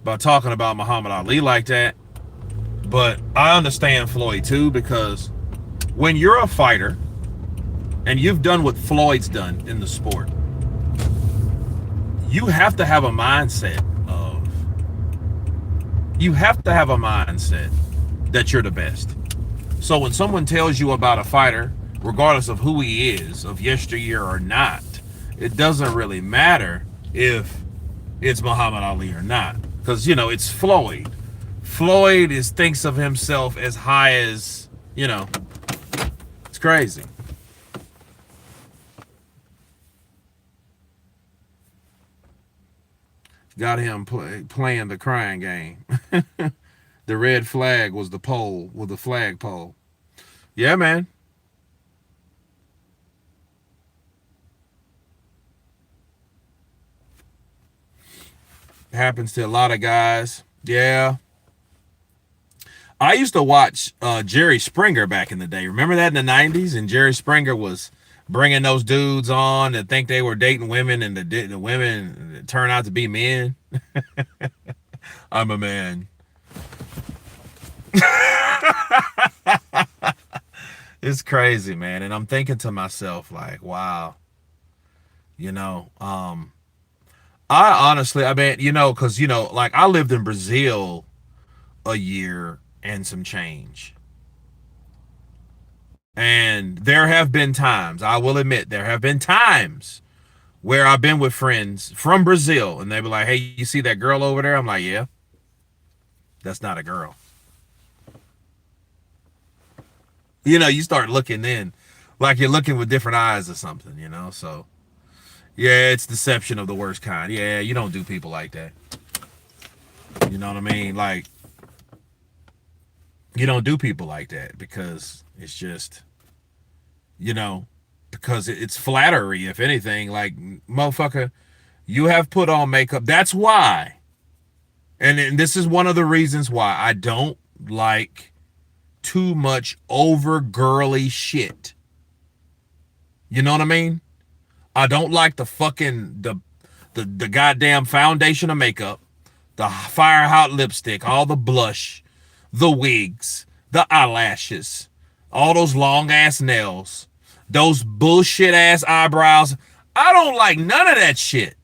by talking about Muhammad Ali like that. But I understand Floyd too, because when you're a fighter and you've done what Floyd's done in the sport, you have to have a mindset of, that you're the best. So when someone tells you about a fighter, regardless of who he is, of yesteryear or not, it doesn't really matter if it's Muhammad Ali or not, because it's Floyd. Floyd thinks of himself as high as, it's crazy. Got him playing the crying game. The red flag was the pole, with the flag pole. Yeah, man. Happens to a lot of guys. Yeah. I used to watch Jerry Springer back in the day. Remember that in the 90s? And Jerry Springer was bringing those dudes on that think they were dating women, and the women turn out to be men. I'm a man. It's crazy, man. And I'm thinking to myself, like, wow, I honestly, I mean, because, like, I lived in Brazil a year and some change. And there have been times, I will admit, there have been times where I've been with friends from Brazil and they be like, hey, you see that girl over there? I'm like, yeah, that's not a girl. You start looking in, like you're looking with different eyes or something, so yeah, it's deception of the worst kind. Yeah, you don't do people like that. You know what I mean? Like, you don't do people like that because it's just, because it's flattery, if anything. Like, motherfucker, you have put on makeup. That's why. And this is one of the reasons why I don't like too much over girly shit. You know what I mean? I don't like the fucking the goddamn foundation of makeup, the fire hot lipstick, all the blush, the wigs, the eyelashes, all those long ass nails, those bullshit ass eyebrows. I don't like none of that shit.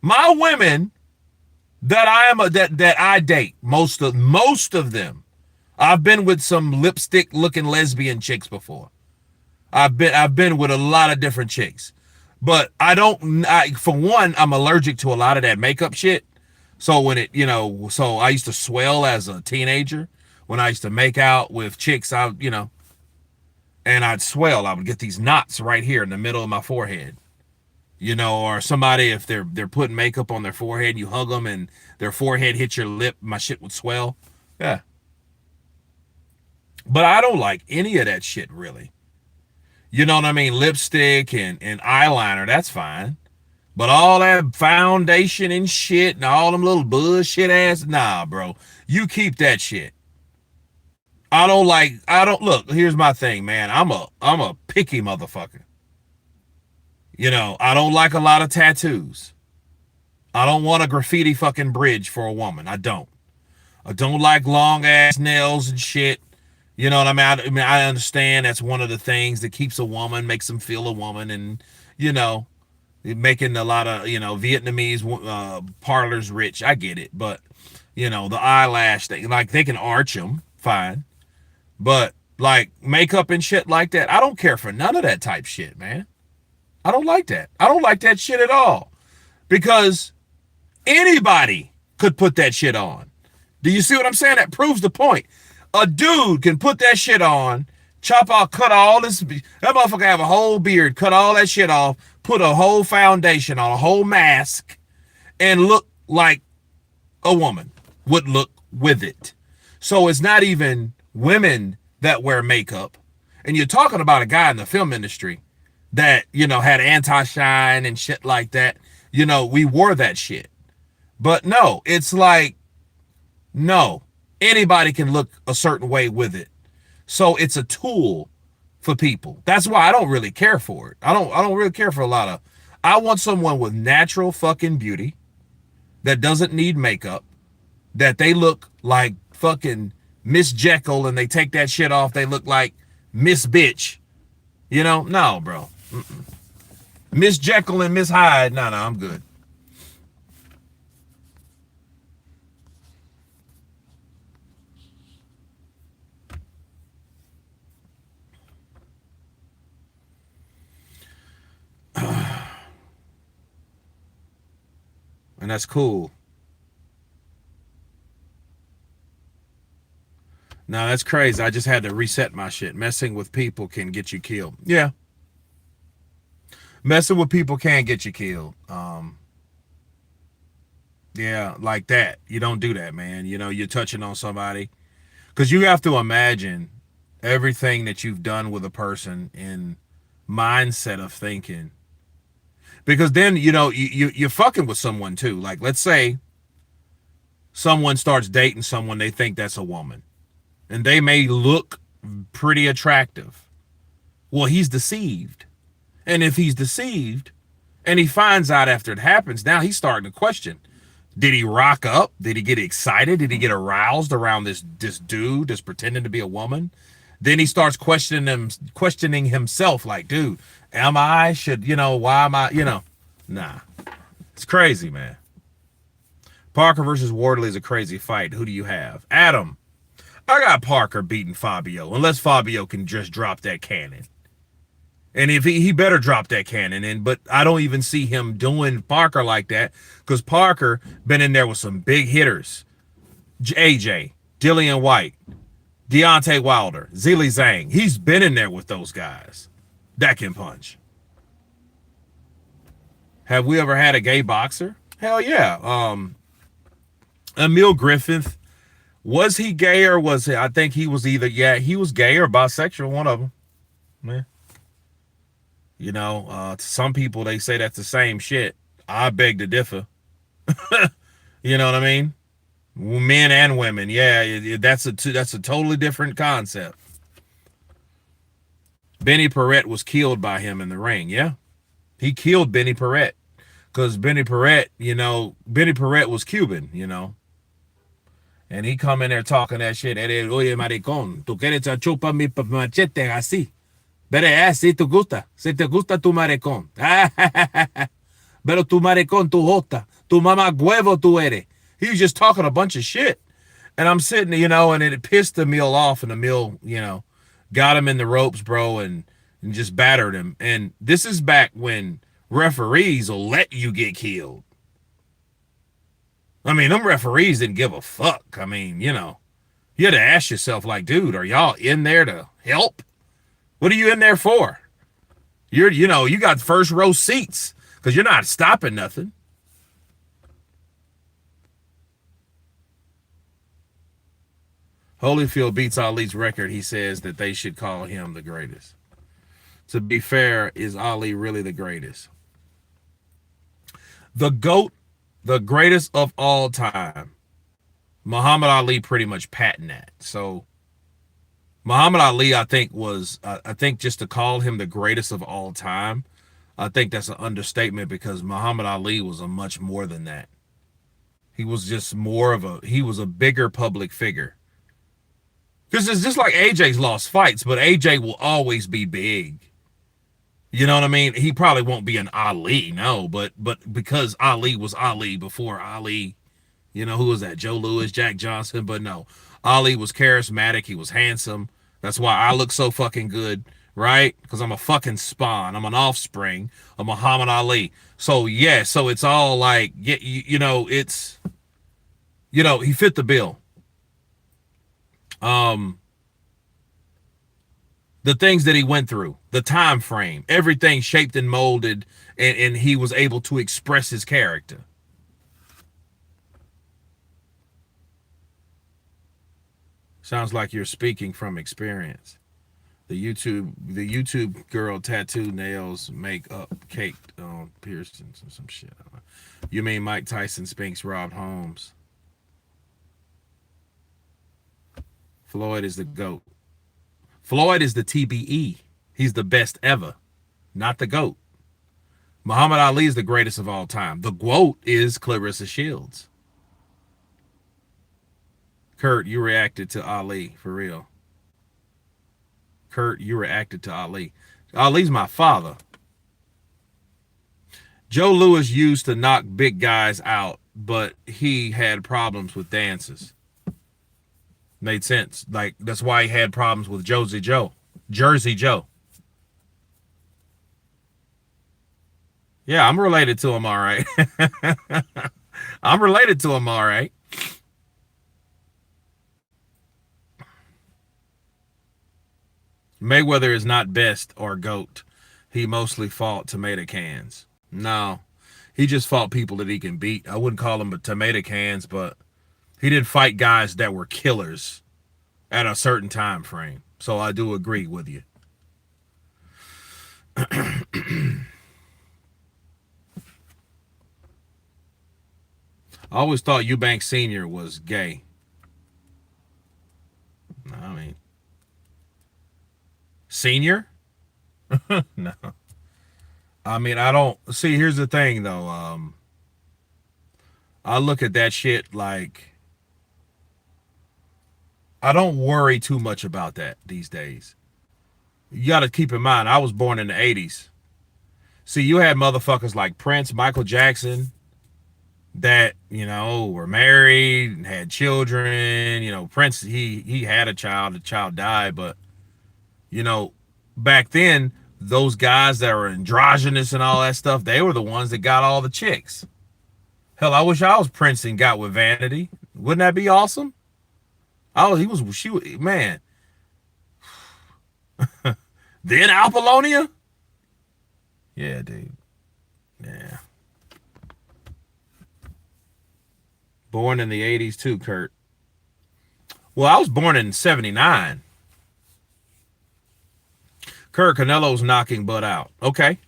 My women that I date, most of them, I've been with some lipstick looking lesbian chicks before. I've been with a lot of different chicks, but for one, I'm allergic to a lot of that makeup shit. So when so I used to swell as a teenager when I used to make out with chicks, and I'd swell. I would get these knots right here in the middle of my forehead, or somebody, if they're putting makeup on their forehead, you hug them and their forehead hits your lip, my shit would swell. Yeah. But I don't like any of that shit, really. You know what I mean? Lipstick and eyeliner, that's fine. But all that foundation and shit and all them little bullshit ass, nah, bro. You keep that shit. Look, here's my thing, man. I'm a picky motherfucker. I don't like a lot of tattoos. I don't want a graffiti fucking bridge for a woman. I don't like long ass nails and shit. You know what I mean? I understand that's one of the things that keeps a woman, makes them feel a woman, and making a lot of Vietnamese parlors rich. I get it, but the eyelash thing, like, they can arch them, fine, but like makeup and shit like that, I don't care for none of that type shit, man. I don't like that. I don't like that shit at all, because anybody could put that shit on. Do you see what I'm saying? That proves the point. A dude can put that shit on, chop out, cut all this. That motherfucker have a whole beard, cut all that shit off, put a whole foundation on, a whole mask, and look like a woman would look with it. So it's not even women that wear makeup. And you're talking about a guy in the film industry that, had anti-shine and shit like that. We wore that shit. But no, it's like, no. Anybody can look a certain way with it. So it's a tool for people. That's why I don't really care for it. I don't really care for a lot of. I want someone with natural fucking beauty that doesn't need makeup, that they look like fucking Miss Jekyll, and they take that shit off, they look like Miss Bitch. No, bro. Miss Jekyll and Miss Hyde, no, I'm good. And that's cool. No, that's crazy. I just had to reset my shit. Messing with people can get you killed. Yeah. Messing with people can get you killed. Yeah, like that. You don't do that, man. You know, you're touching on somebody. Because you have to imagine everything that you've done with a person in mindset of thinking. Because then, you know, you're fucking with someone too. Like, let's say someone starts dating someone, they think that's a woman. And they may look pretty attractive. Well, he's deceived. And if he's deceived and he finds out after it happens, now he's starting to question. Did he rock up? Did he get excited? Did he get aroused around this dude that's pretending to be a woman? Then he starts questioning himself, like, dude, am I? Should, you know, why am I? You know, nah. It's crazy, man. Parker versus Wardley is a crazy fight. Who do you have? Adam. I got Parker beating Fabio, unless Fabio can just drop that cannon. And if he better drop that cannon in, but I don't even see him doing Parker like that, because Parker been in there with some big hitters. AJ, Dillian White, Deontay Wilder, Zili Zhang. He's been in there with those guys that can punch. Have we ever had a gay boxer? Hell yeah. Emil Griffith. Was he gay or was he? I think he was either, yeah, he was gay or bisexual, one of them. Man. You know, to some people, they say that's the same shit. I beg to differ. You know what I mean? Men and women. Yeah, that's a totally different concept. Benny Paret was killed by him in the ring. Yeah. He killed Benny Paret. Because Benny Paret, you know, Benny Paret was Cuban, you know. And he come in there talking that shit. Oye, maricón, tú quieres chupar mi machete así. Pero si te gusta. Si te gusta tu maricón. Pero tu maricón, tu jota. Tu mamá huevo tu eres. He was just talking a bunch of shit. And I'm sitting, you know, and it pissed Emil off. And Emil, you know, got him in the ropes, bro, and just battered him. And this is back when referees will let you get killed. I mean, them referees didn't give a fuck. I mean, you know, you had to ask yourself, like, dude, are y'all in there to help? What are you in there for? You know, you got first row seats because you're not stopping nothing. Holyfield beats Ali's record. He says that they should call him the greatest. To be fair, is Ali really the greatest? The GOAT, the greatest of all time. Muhammad Ali pretty much patented that. So Muhammad Ali, I think just to call him the greatest of all time, I think that's an understatement because Muhammad Ali was a much more than that. He was just he was a bigger public figure. Because it's just like AJ's lost fights, but AJ will always be big. You know what I mean? He probably won't be an Ali, no, but because Ali was Ali before Ali, you know, who was that? Joe Louis, Jack Johnson, but no. Ali was charismatic, he was handsome. That's why I look so fucking good, right? Because I'm a fucking spawn. I'm an offspring of Muhammad Ali. So, yeah, so it's all like, you know, it's, you know, he fit the bill. The things that he went through, the time frame, everything shaped and molded, and he was able to express his character. Sounds like you're speaking from experience. The YouTube girl tattoo nails makeup caked on piercings or some shit. You mean Mike Tyson, Spinks, robbed Holmes? Floyd is the GOAT. Floyd is the TBE. He's the best ever, not the GOAT. Muhammad Ali is the greatest of all time. The GOAT is Clarissa Shields. Kurt, you reacted to Ali, for real. Kurt, you reacted to Ali. Ali's my father. Joe Louis used to knock big guys out, but he had problems with dances. Made sense. Like, that's why he had problems with Jersey Joe. Yeah, I'm related to him, all right. I'm related to him, all right. Mayweather is not best or GOAT. He mostly fought tomato cans. No, he just fought people that he can beat. I wouldn't call him a tomato cans, but he did fight guys that were killers at a certain time frame. So I do agree with you. I always thought Eubank Sr. was gay. I mean, senior? No. I mean, I don't see. Here's the thing, though. I look at that shit like I don't worry too much about that these days. You got to keep in mind, I was born in the '80s. See, you had motherfuckers like Prince, Michael Jackson, that were married and had children. Prince, he had a child. The child died, but you know, back then, those guys that were androgynous and all that stuff, they were the ones that got all the chicks. Hell, I wish I was Prince and got with Vanity. Wouldn't that be awesome? Oh, man. Then Apollonia? Yeah, dude. Yeah. Born in the 80s too, Kurt. Well, I was born in 79. Kurt, Canelo's knocking Bud out. Okay.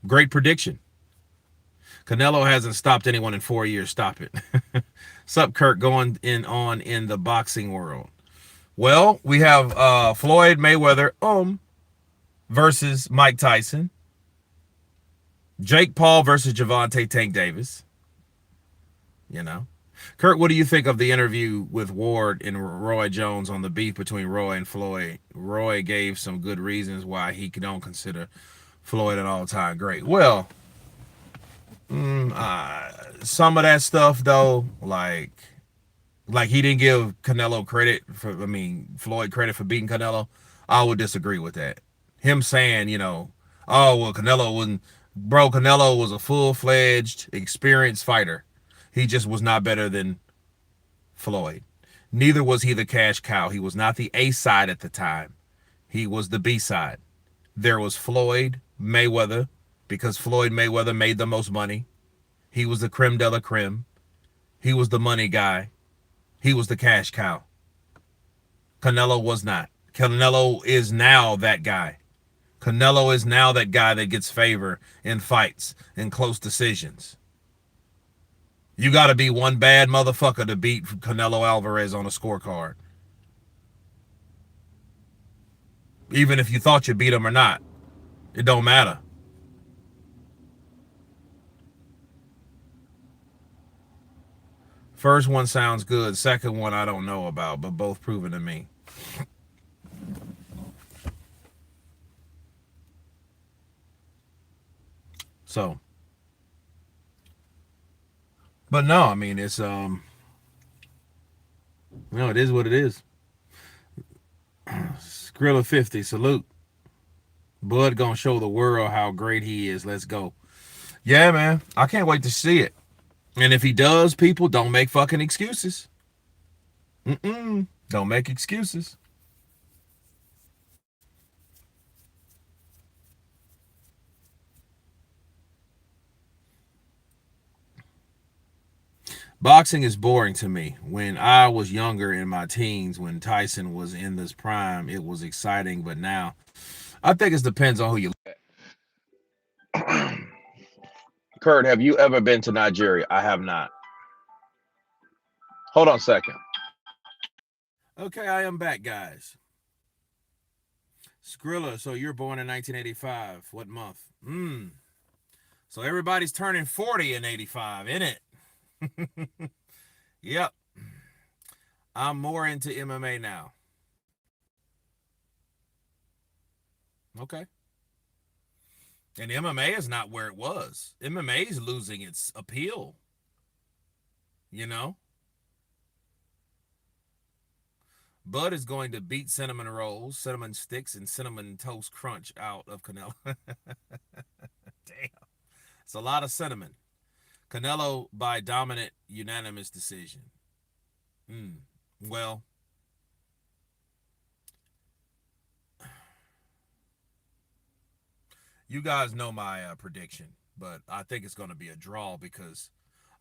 Great prediction. Canelo hasn't stopped anyone in 4 years. Stop it. Sup, Kurt, going in the boxing world. Well, we have Floyd Mayweather versus Mike Tyson. Jake Paul versus Javante Tank Davis. Kurt, what do you think of the interview with Ward and Roy Jones on the beef between Roy and Floyd? Roy gave some good reasons why he don't consider Floyd an all-time great. Well, some of that stuff though, like he didn't give Canelo credit for, Floyd credit for beating Canelo. I would disagree with that. Him saying, oh well, Canelo was a full-fledged, experienced fighter. He just was not better than Floyd. Neither was he the cash cow. He was not the A side at the time. He was the B side. There was Floyd Mayweather, because Floyd Mayweather made the most money. He was the creme de la creme. He was the money guy. He was the cash cow. Canelo was not. Canelo is now that guy. Canelo is now that guy that gets favor in fights and close decisions. You got to be one bad motherfucker to beat Canelo Alvarez on a scorecard. Even if you thought you beat him or not, it don't matter. First one sounds good. Second one I don't know about, but both proven to me. So, but no, it's it is what it is. Skrilla 50, salute. Bud gonna show the world how great he is. Let's go. Yeah, man. I can't wait to see it. And if he does, people don't make fucking excuses. Don't make excuses. Boxing is boring to me. When I was younger in my teens, when Tyson was in this prime, it was exciting. But now, I think it depends on who you look at. Kurt, have you ever been to Nigeria? I have not. Hold on a second. Okay, I am back, guys. Skrilla, so you're born in 1985. What month? So everybody's turning 40 in 85, isn't it? Yep. I'm more into MMA now. Okay. And MMA is not where it was. MMA is losing its appeal. You know? Bud is going to beat cinnamon rolls, cinnamon sticks, and cinnamon toast crunch out of Canelo. Damn. It's a lot of cinnamon. Canelo by dominant unanimous decision. Well, you guys know my prediction, but I think it's going to be a draw because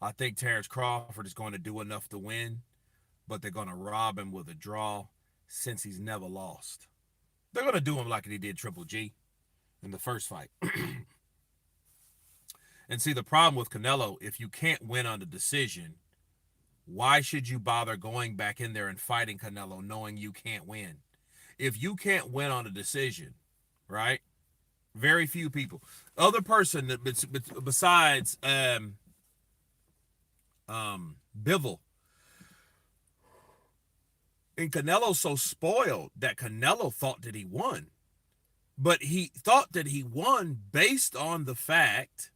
I think Terrence Crawford is going to do enough to win, but they're going to rob him with a draw since he's never lost. They're going to do him like they did Triple G in the first fight. And see, the problem with Canelo, if you can't win on the decision, why should you bother going back in there and fighting Canelo knowing you can't win? If you can't win on a decision, right? Very few people. Other person that besides Bivol, and Canelo's so spoiled that Canelo thought that he won. But he thought that he won based on the fact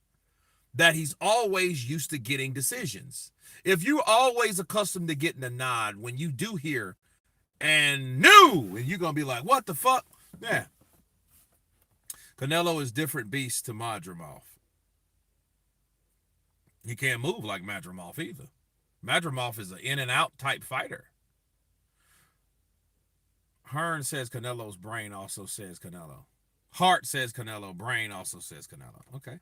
that he's always used to getting decisions. If you're always accustomed to getting a nod, when you do hear and new, and you're going to be like, what the fuck? Yeah. Canelo is different beast to Madrimov. He can't move like Madrimov either. Madrimov is an in and out type fighter. Hearn says Canelo's brain also says Canelo. Hart says Canelo. Brain also says Canelo. Okay.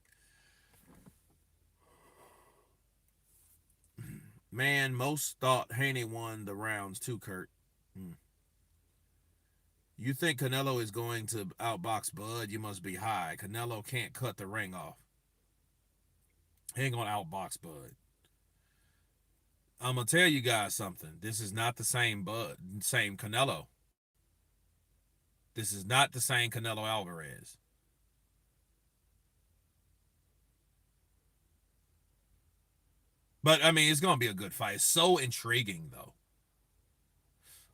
Man, most thought Haney won the rounds too, Kurt. You think Canelo is going to outbox Bud? You must be high. Canelo can't cut the ring off. He ain't going to outbox Bud. I'm going to tell you guys something. This is not the same Bud, same Canelo. This is not the same Canelo Alvarez. But, I mean, it's going to be a good fight. It's so intriguing, though.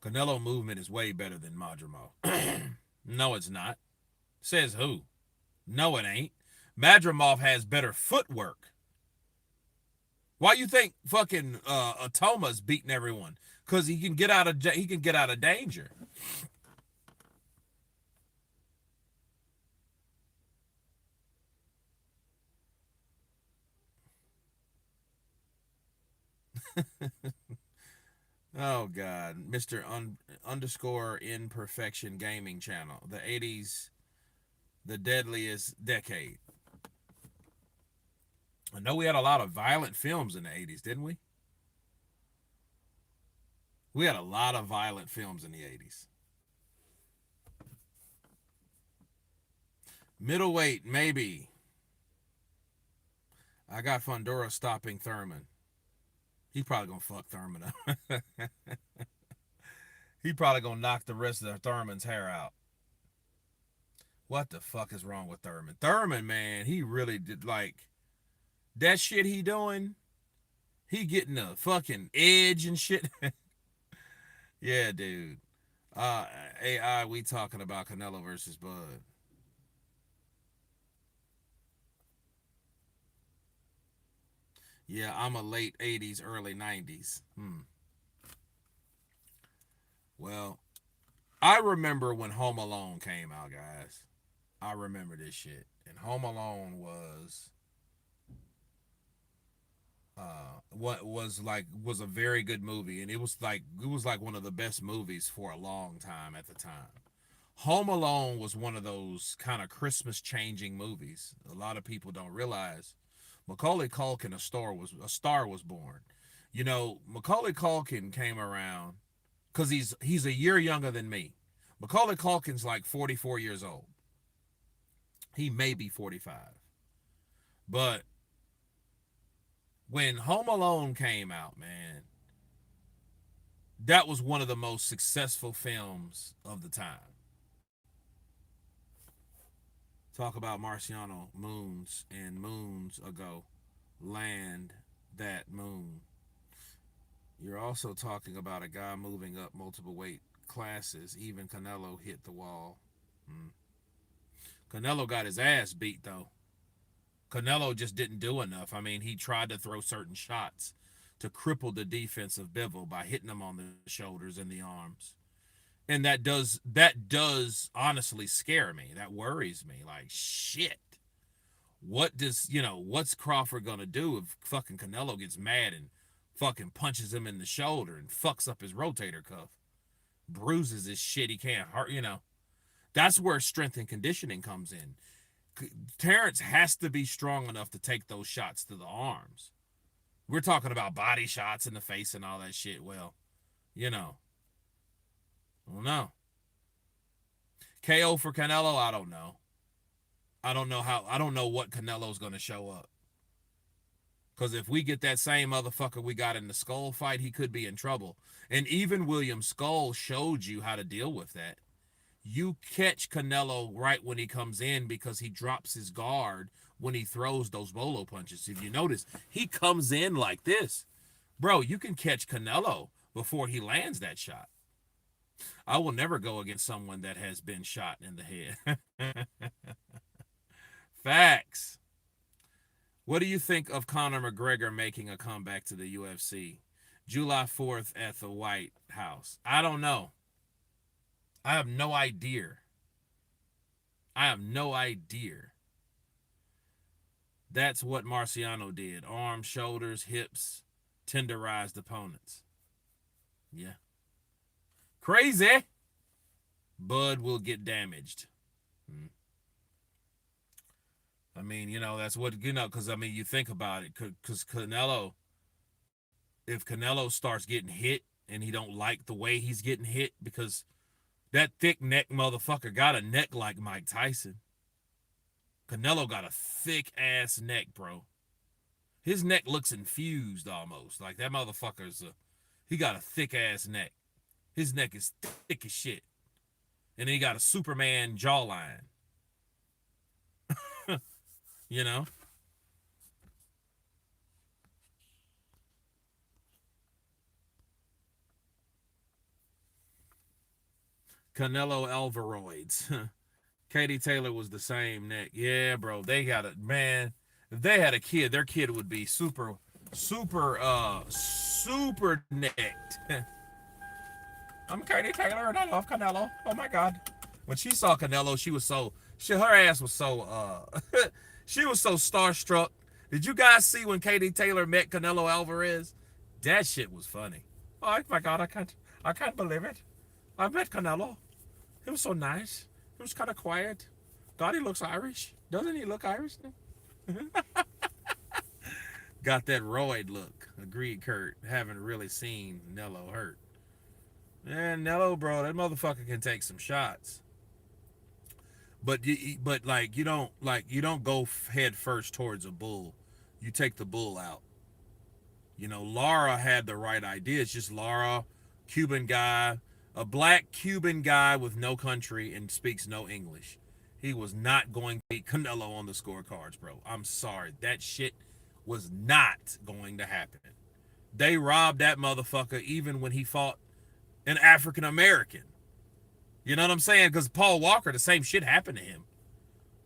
Canelo movement is way better than Madrimov. No, it's not. Says who? No, it ain't. Madrimov has better footwork. Why you think fucking Atoma's beating everyone? Because he can get out of danger. Oh God, Mr. Underscore Imperfection Gaming Channel. The 80s, the deadliest decade. I know we had a lot of violent films in the 80s, didn't we? We had a lot of violent films in the 80s. Middleweight, maybe. I got Fundora stopping Thurman. He probably gonna fuck Thurman up. He probably gonna knock the rest of Thurman's hair out. What the fuck is wrong with Thurman? Thurman, man, he really did like that shit he doing. He getting a fucking edge and shit. Yeah, dude. AI, we talking about Canelo versus Bud. Yeah, I'm a late 80s, early 90s. Well, I remember when Home Alone came out, guys. I remember this shit. And Home Alone was what was a very good movie, and it was like one of the best movies for a long time at the time. Home Alone was one of those kind of Christmas changing movies. A lot of people don't realize Macaulay Culkin a star was born. You know, Macaulay Culkin came around because he's a year younger than me. Macaulay Culkin's like 44 years old. He may be 45. But when Home Alone came out, man, that was one of the most successful films of the time. Talk about Marciano moons and moons ago. Land that moon. You're also talking about a guy moving up multiple weight classes. Even Canelo hit the wall. Canelo got his ass beat, though. Canelo just didn't do enough. I mean, he tried to throw certain shots to cripple the defense of Bivol by hitting him on the shoulders and the arms. And that does honestly scare me. That worries me. Like, shit. What does, what's Crawford gonna do if fucking Canelo gets mad and fucking punches him in the shoulder and fucks up his rotator cuff, bruises his shit, he can't hurt. That's where strength and conditioning comes in. Terrence has to be strong enough to take those shots to the arms. We're talking about body shots in the face and all that shit. Well, I don't know. KO for Canelo, I don't know. I don't know what Canelo's gonna show up. Because if we get that same motherfucker we got in the Skull fight, he could be in trouble. And even William Skull showed you how to deal with that. You catch Canelo right when he comes in because he drops his guard when he throws those bolo punches. If you notice, he comes in like this. Bro, you can catch Canelo before he lands that shot. I will never go against someone that has been shot in the head. Facts. What do you think of Conor McGregor making a comeback to the UFC? July 4th at the White House. I don't know. I have no idea. I have no idea. That's what Marciano did. Arms, shoulders, hips, tenderized opponents. Yeah. Crazy. Bud will get damaged. I mean, that's what, because, you think about it. Because Canelo, if Canelo starts getting hit and he don't like the way he's getting hit, because that thick neck motherfucker got a neck like Mike Tyson. Canelo got a thick ass neck, bro. His neck looks infused almost. Like that motherfucker's he got a thick ass neck. His neck is thick as shit. And then he got a Superman jawline. you know? Canelo Alvaroids. Katie Taylor was the same neck. Yeah, bro. They got a man. If they had a kid, their kid would be super, super necked. I'm Katie Taylor and I love Canelo. Oh my God. When she saw Canelo, her ass was so she was so starstruck. Did you guys see when Katie Taylor met Canelo Alvarez? That shit was funny. Oh my God, I can't believe it. I met Canelo. He was so nice. He was kind of quiet. God, he looks Irish. Doesn't he look Irish? Got that roid look. Agreed, Kurt. Haven't really seen Nello hurt. Man, Nello, bro, that motherfucker can take some shots. But like you don't go head first towards a bull. You take the bull out. Lara had the right idea. It's just Lara, Cuban guy, a black Cuban guy with no country and speaks no English. He was not going to beat Canelo on the scorecards, bro. I'm sorry. That shit was not going to happen. They robbed that motherfucker even when he fought an African American. You know what I'm saying? Because Paul Walker, the same shit happened to him.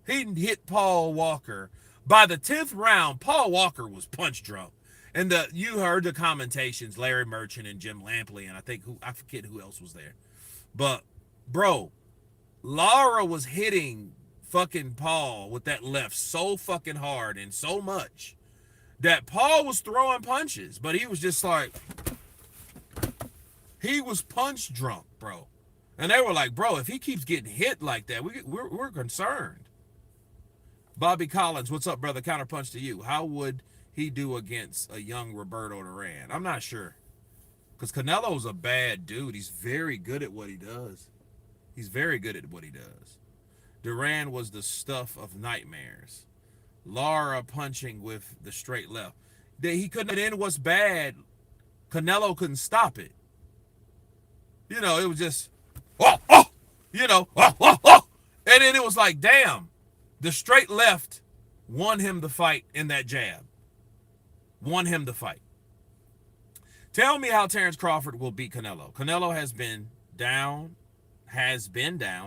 He hit Paul Walker. By the 10th round, Paul Walker was punch drunk. And you heard the commentations, Larry Merchant and Jim Lampley, and I forget who else was there. But, bro, Lara was hitting fucking Paul with that left so fucking hard and so much that Paul was throwing punches, but he was just like, he was punch drunk, bro. And they were like, bro, if he keeps getting hit like that, we're concerned. Bobby Collins, what's up, brother? Counterpunch to you. How would he do against a young Roberto Duran? I'm not sure. Because Canelo's a bad dude. He's very good at what he does. He's very good at what he does. Duran was the stuff of nightmares. Lara punching with the straight left. He couldn't get in. What's bad, Canelo couldn't stop it. It was just, And then it was like, damn, the straight left won him the fight in that jab. Won him the fight. Tell me how Terrence Crawford will beat Canelo. Canelo has been down.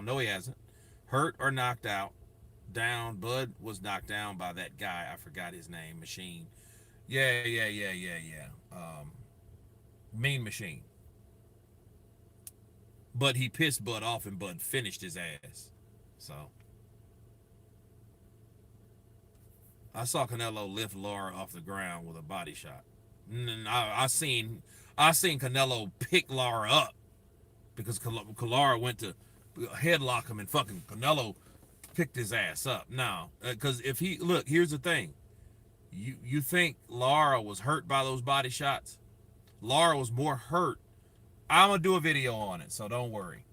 No, he hasn't. Hurt or knocked out. Down. Bud was knocked down by that guy. I forgot his name. Machine. Yeah. Mean Machine. But he pissed Bud off and Bud finished his ass. So. I saw Canelo lift Lara off the ground with a body shot. And I seen Canelo pick Lara up because Lara went to headlock him and fucking Canelo picked his ass up. No, because if he look, here's the thing. You think Lara was hurt by those body shots? Lara was more hurt. I'm gonna do a video on it, so don't worry.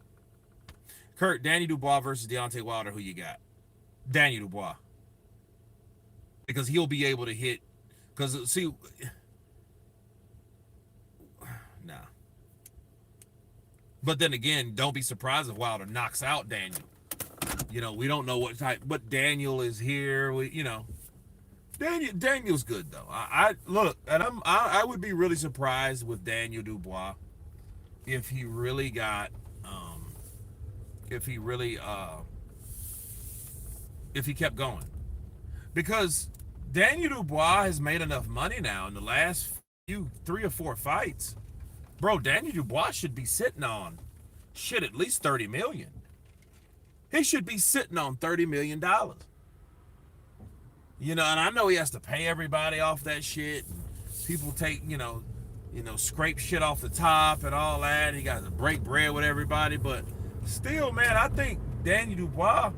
Kurt, Danny Dubois versus Deontay Wilder. Who you got? Danny Dubois, because he'll be able to hit. Because see, nah. But then again, don't be surprised if Wilder knocks out Daniel. You know, we don't know what type, but Daniel is here. Daniel's good though. I look, and I would be really surprised with Daniel Dubois if he really got, if he really, if he kept going, because Daniel Dubois has made enough money now in the last few 3 or 4 fights. Bro, Daniel Dubois should be sitting on shit at least 30 million. He should be sitting on $30 million. You know, and I know he has to pay everybody off that shit. People take, scrape shit off the top and all that. He got to break bread with everybody. But still, man, I think Daniel Dubois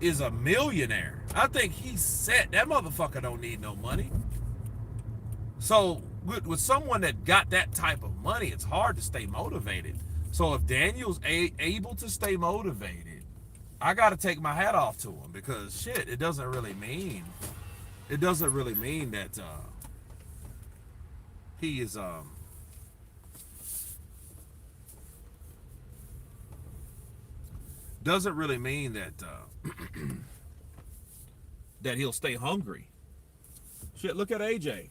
is a millionaire. I think he's set. That motherfucker don't need no money. So with someone that got that type of money, it's hard to stay motivated. So if Daniel's able to stay motivated, I got to take my hat off to him, because shit, it doesn't really mean that he is doesn't really mean that that he'll stay hungry. Shit, look at AJ.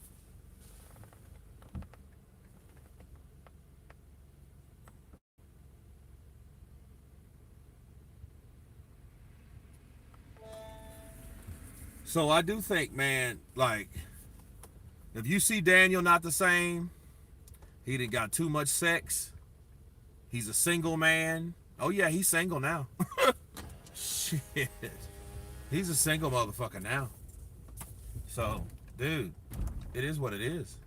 So I do think, man, like, if you see Daniel not the same, he done got too much sex. He's a single man. Oh yeah, he's single now. Shit. He's a single motherfucker now. So, dude, it is what it is.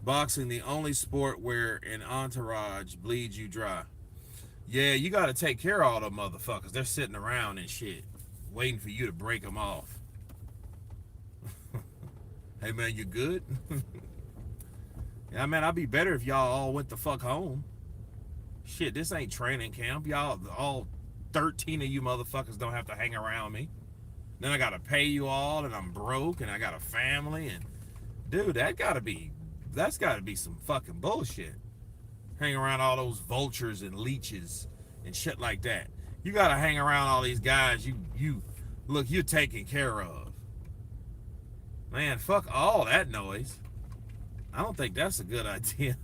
Boxing, the only sport where an entourage bleeds you dry. Yeah, you got to take care of all them motherfuckers. They're sitting around and shit, waiting for you to break them off. Hey, man, you good? Yeah, man, I'd be better if y'all all went the fuck home. Shit, this ain't training camp. Y'all, all 13 of you motherfuckers don't have to hang around me. Then I got to pay you all, and I'm broke, and I got a family, and dude, that's got to be some fucking bullshit. Hang around all those vultures and leeches and shit like that. You got to hang around all these guys you're taking care of. Man, fuck all that noise. I don't think that's a good idea.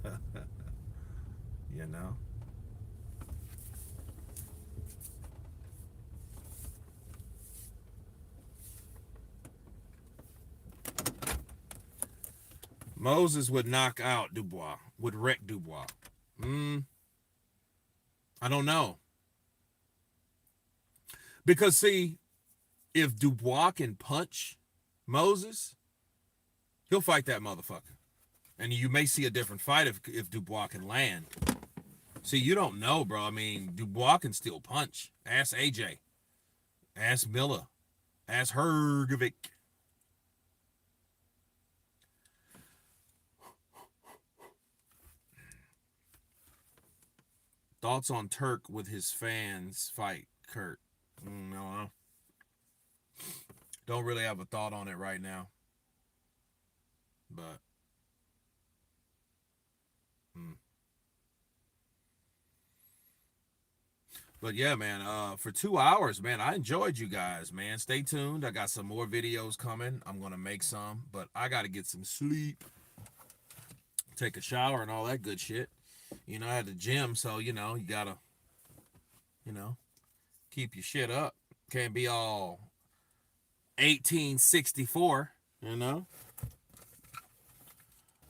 You know? Moses would knock out Dubois, would wreck Dubois. I don't know. Because, see, if Dubois can punch Moses, he'll fight that motherfucker. And you may see a different fight if Dubois can land. See, you don't know, bro. I mean, Dubois can still punch. Ask AJ. Ask Miller. Ask Hergovic. Thoughts on Turk with his fans fight, Kurt? No, don't really have a thought on it right now. But But yeah, man, for 2 hours, man, I enjoyed you guys, man. Stay tuned. I got some more videos coming. I'm going to make some, but I got to get some sleep, take a shower and all that good shit. You know, I had the gym, so, you got to, keep your shit up. Can't be all 1864,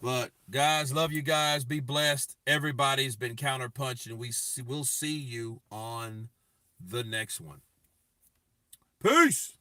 But guys, love you guys. Be blessed. Everybody's been counterpunched, and we'll see you on the next one. Peace.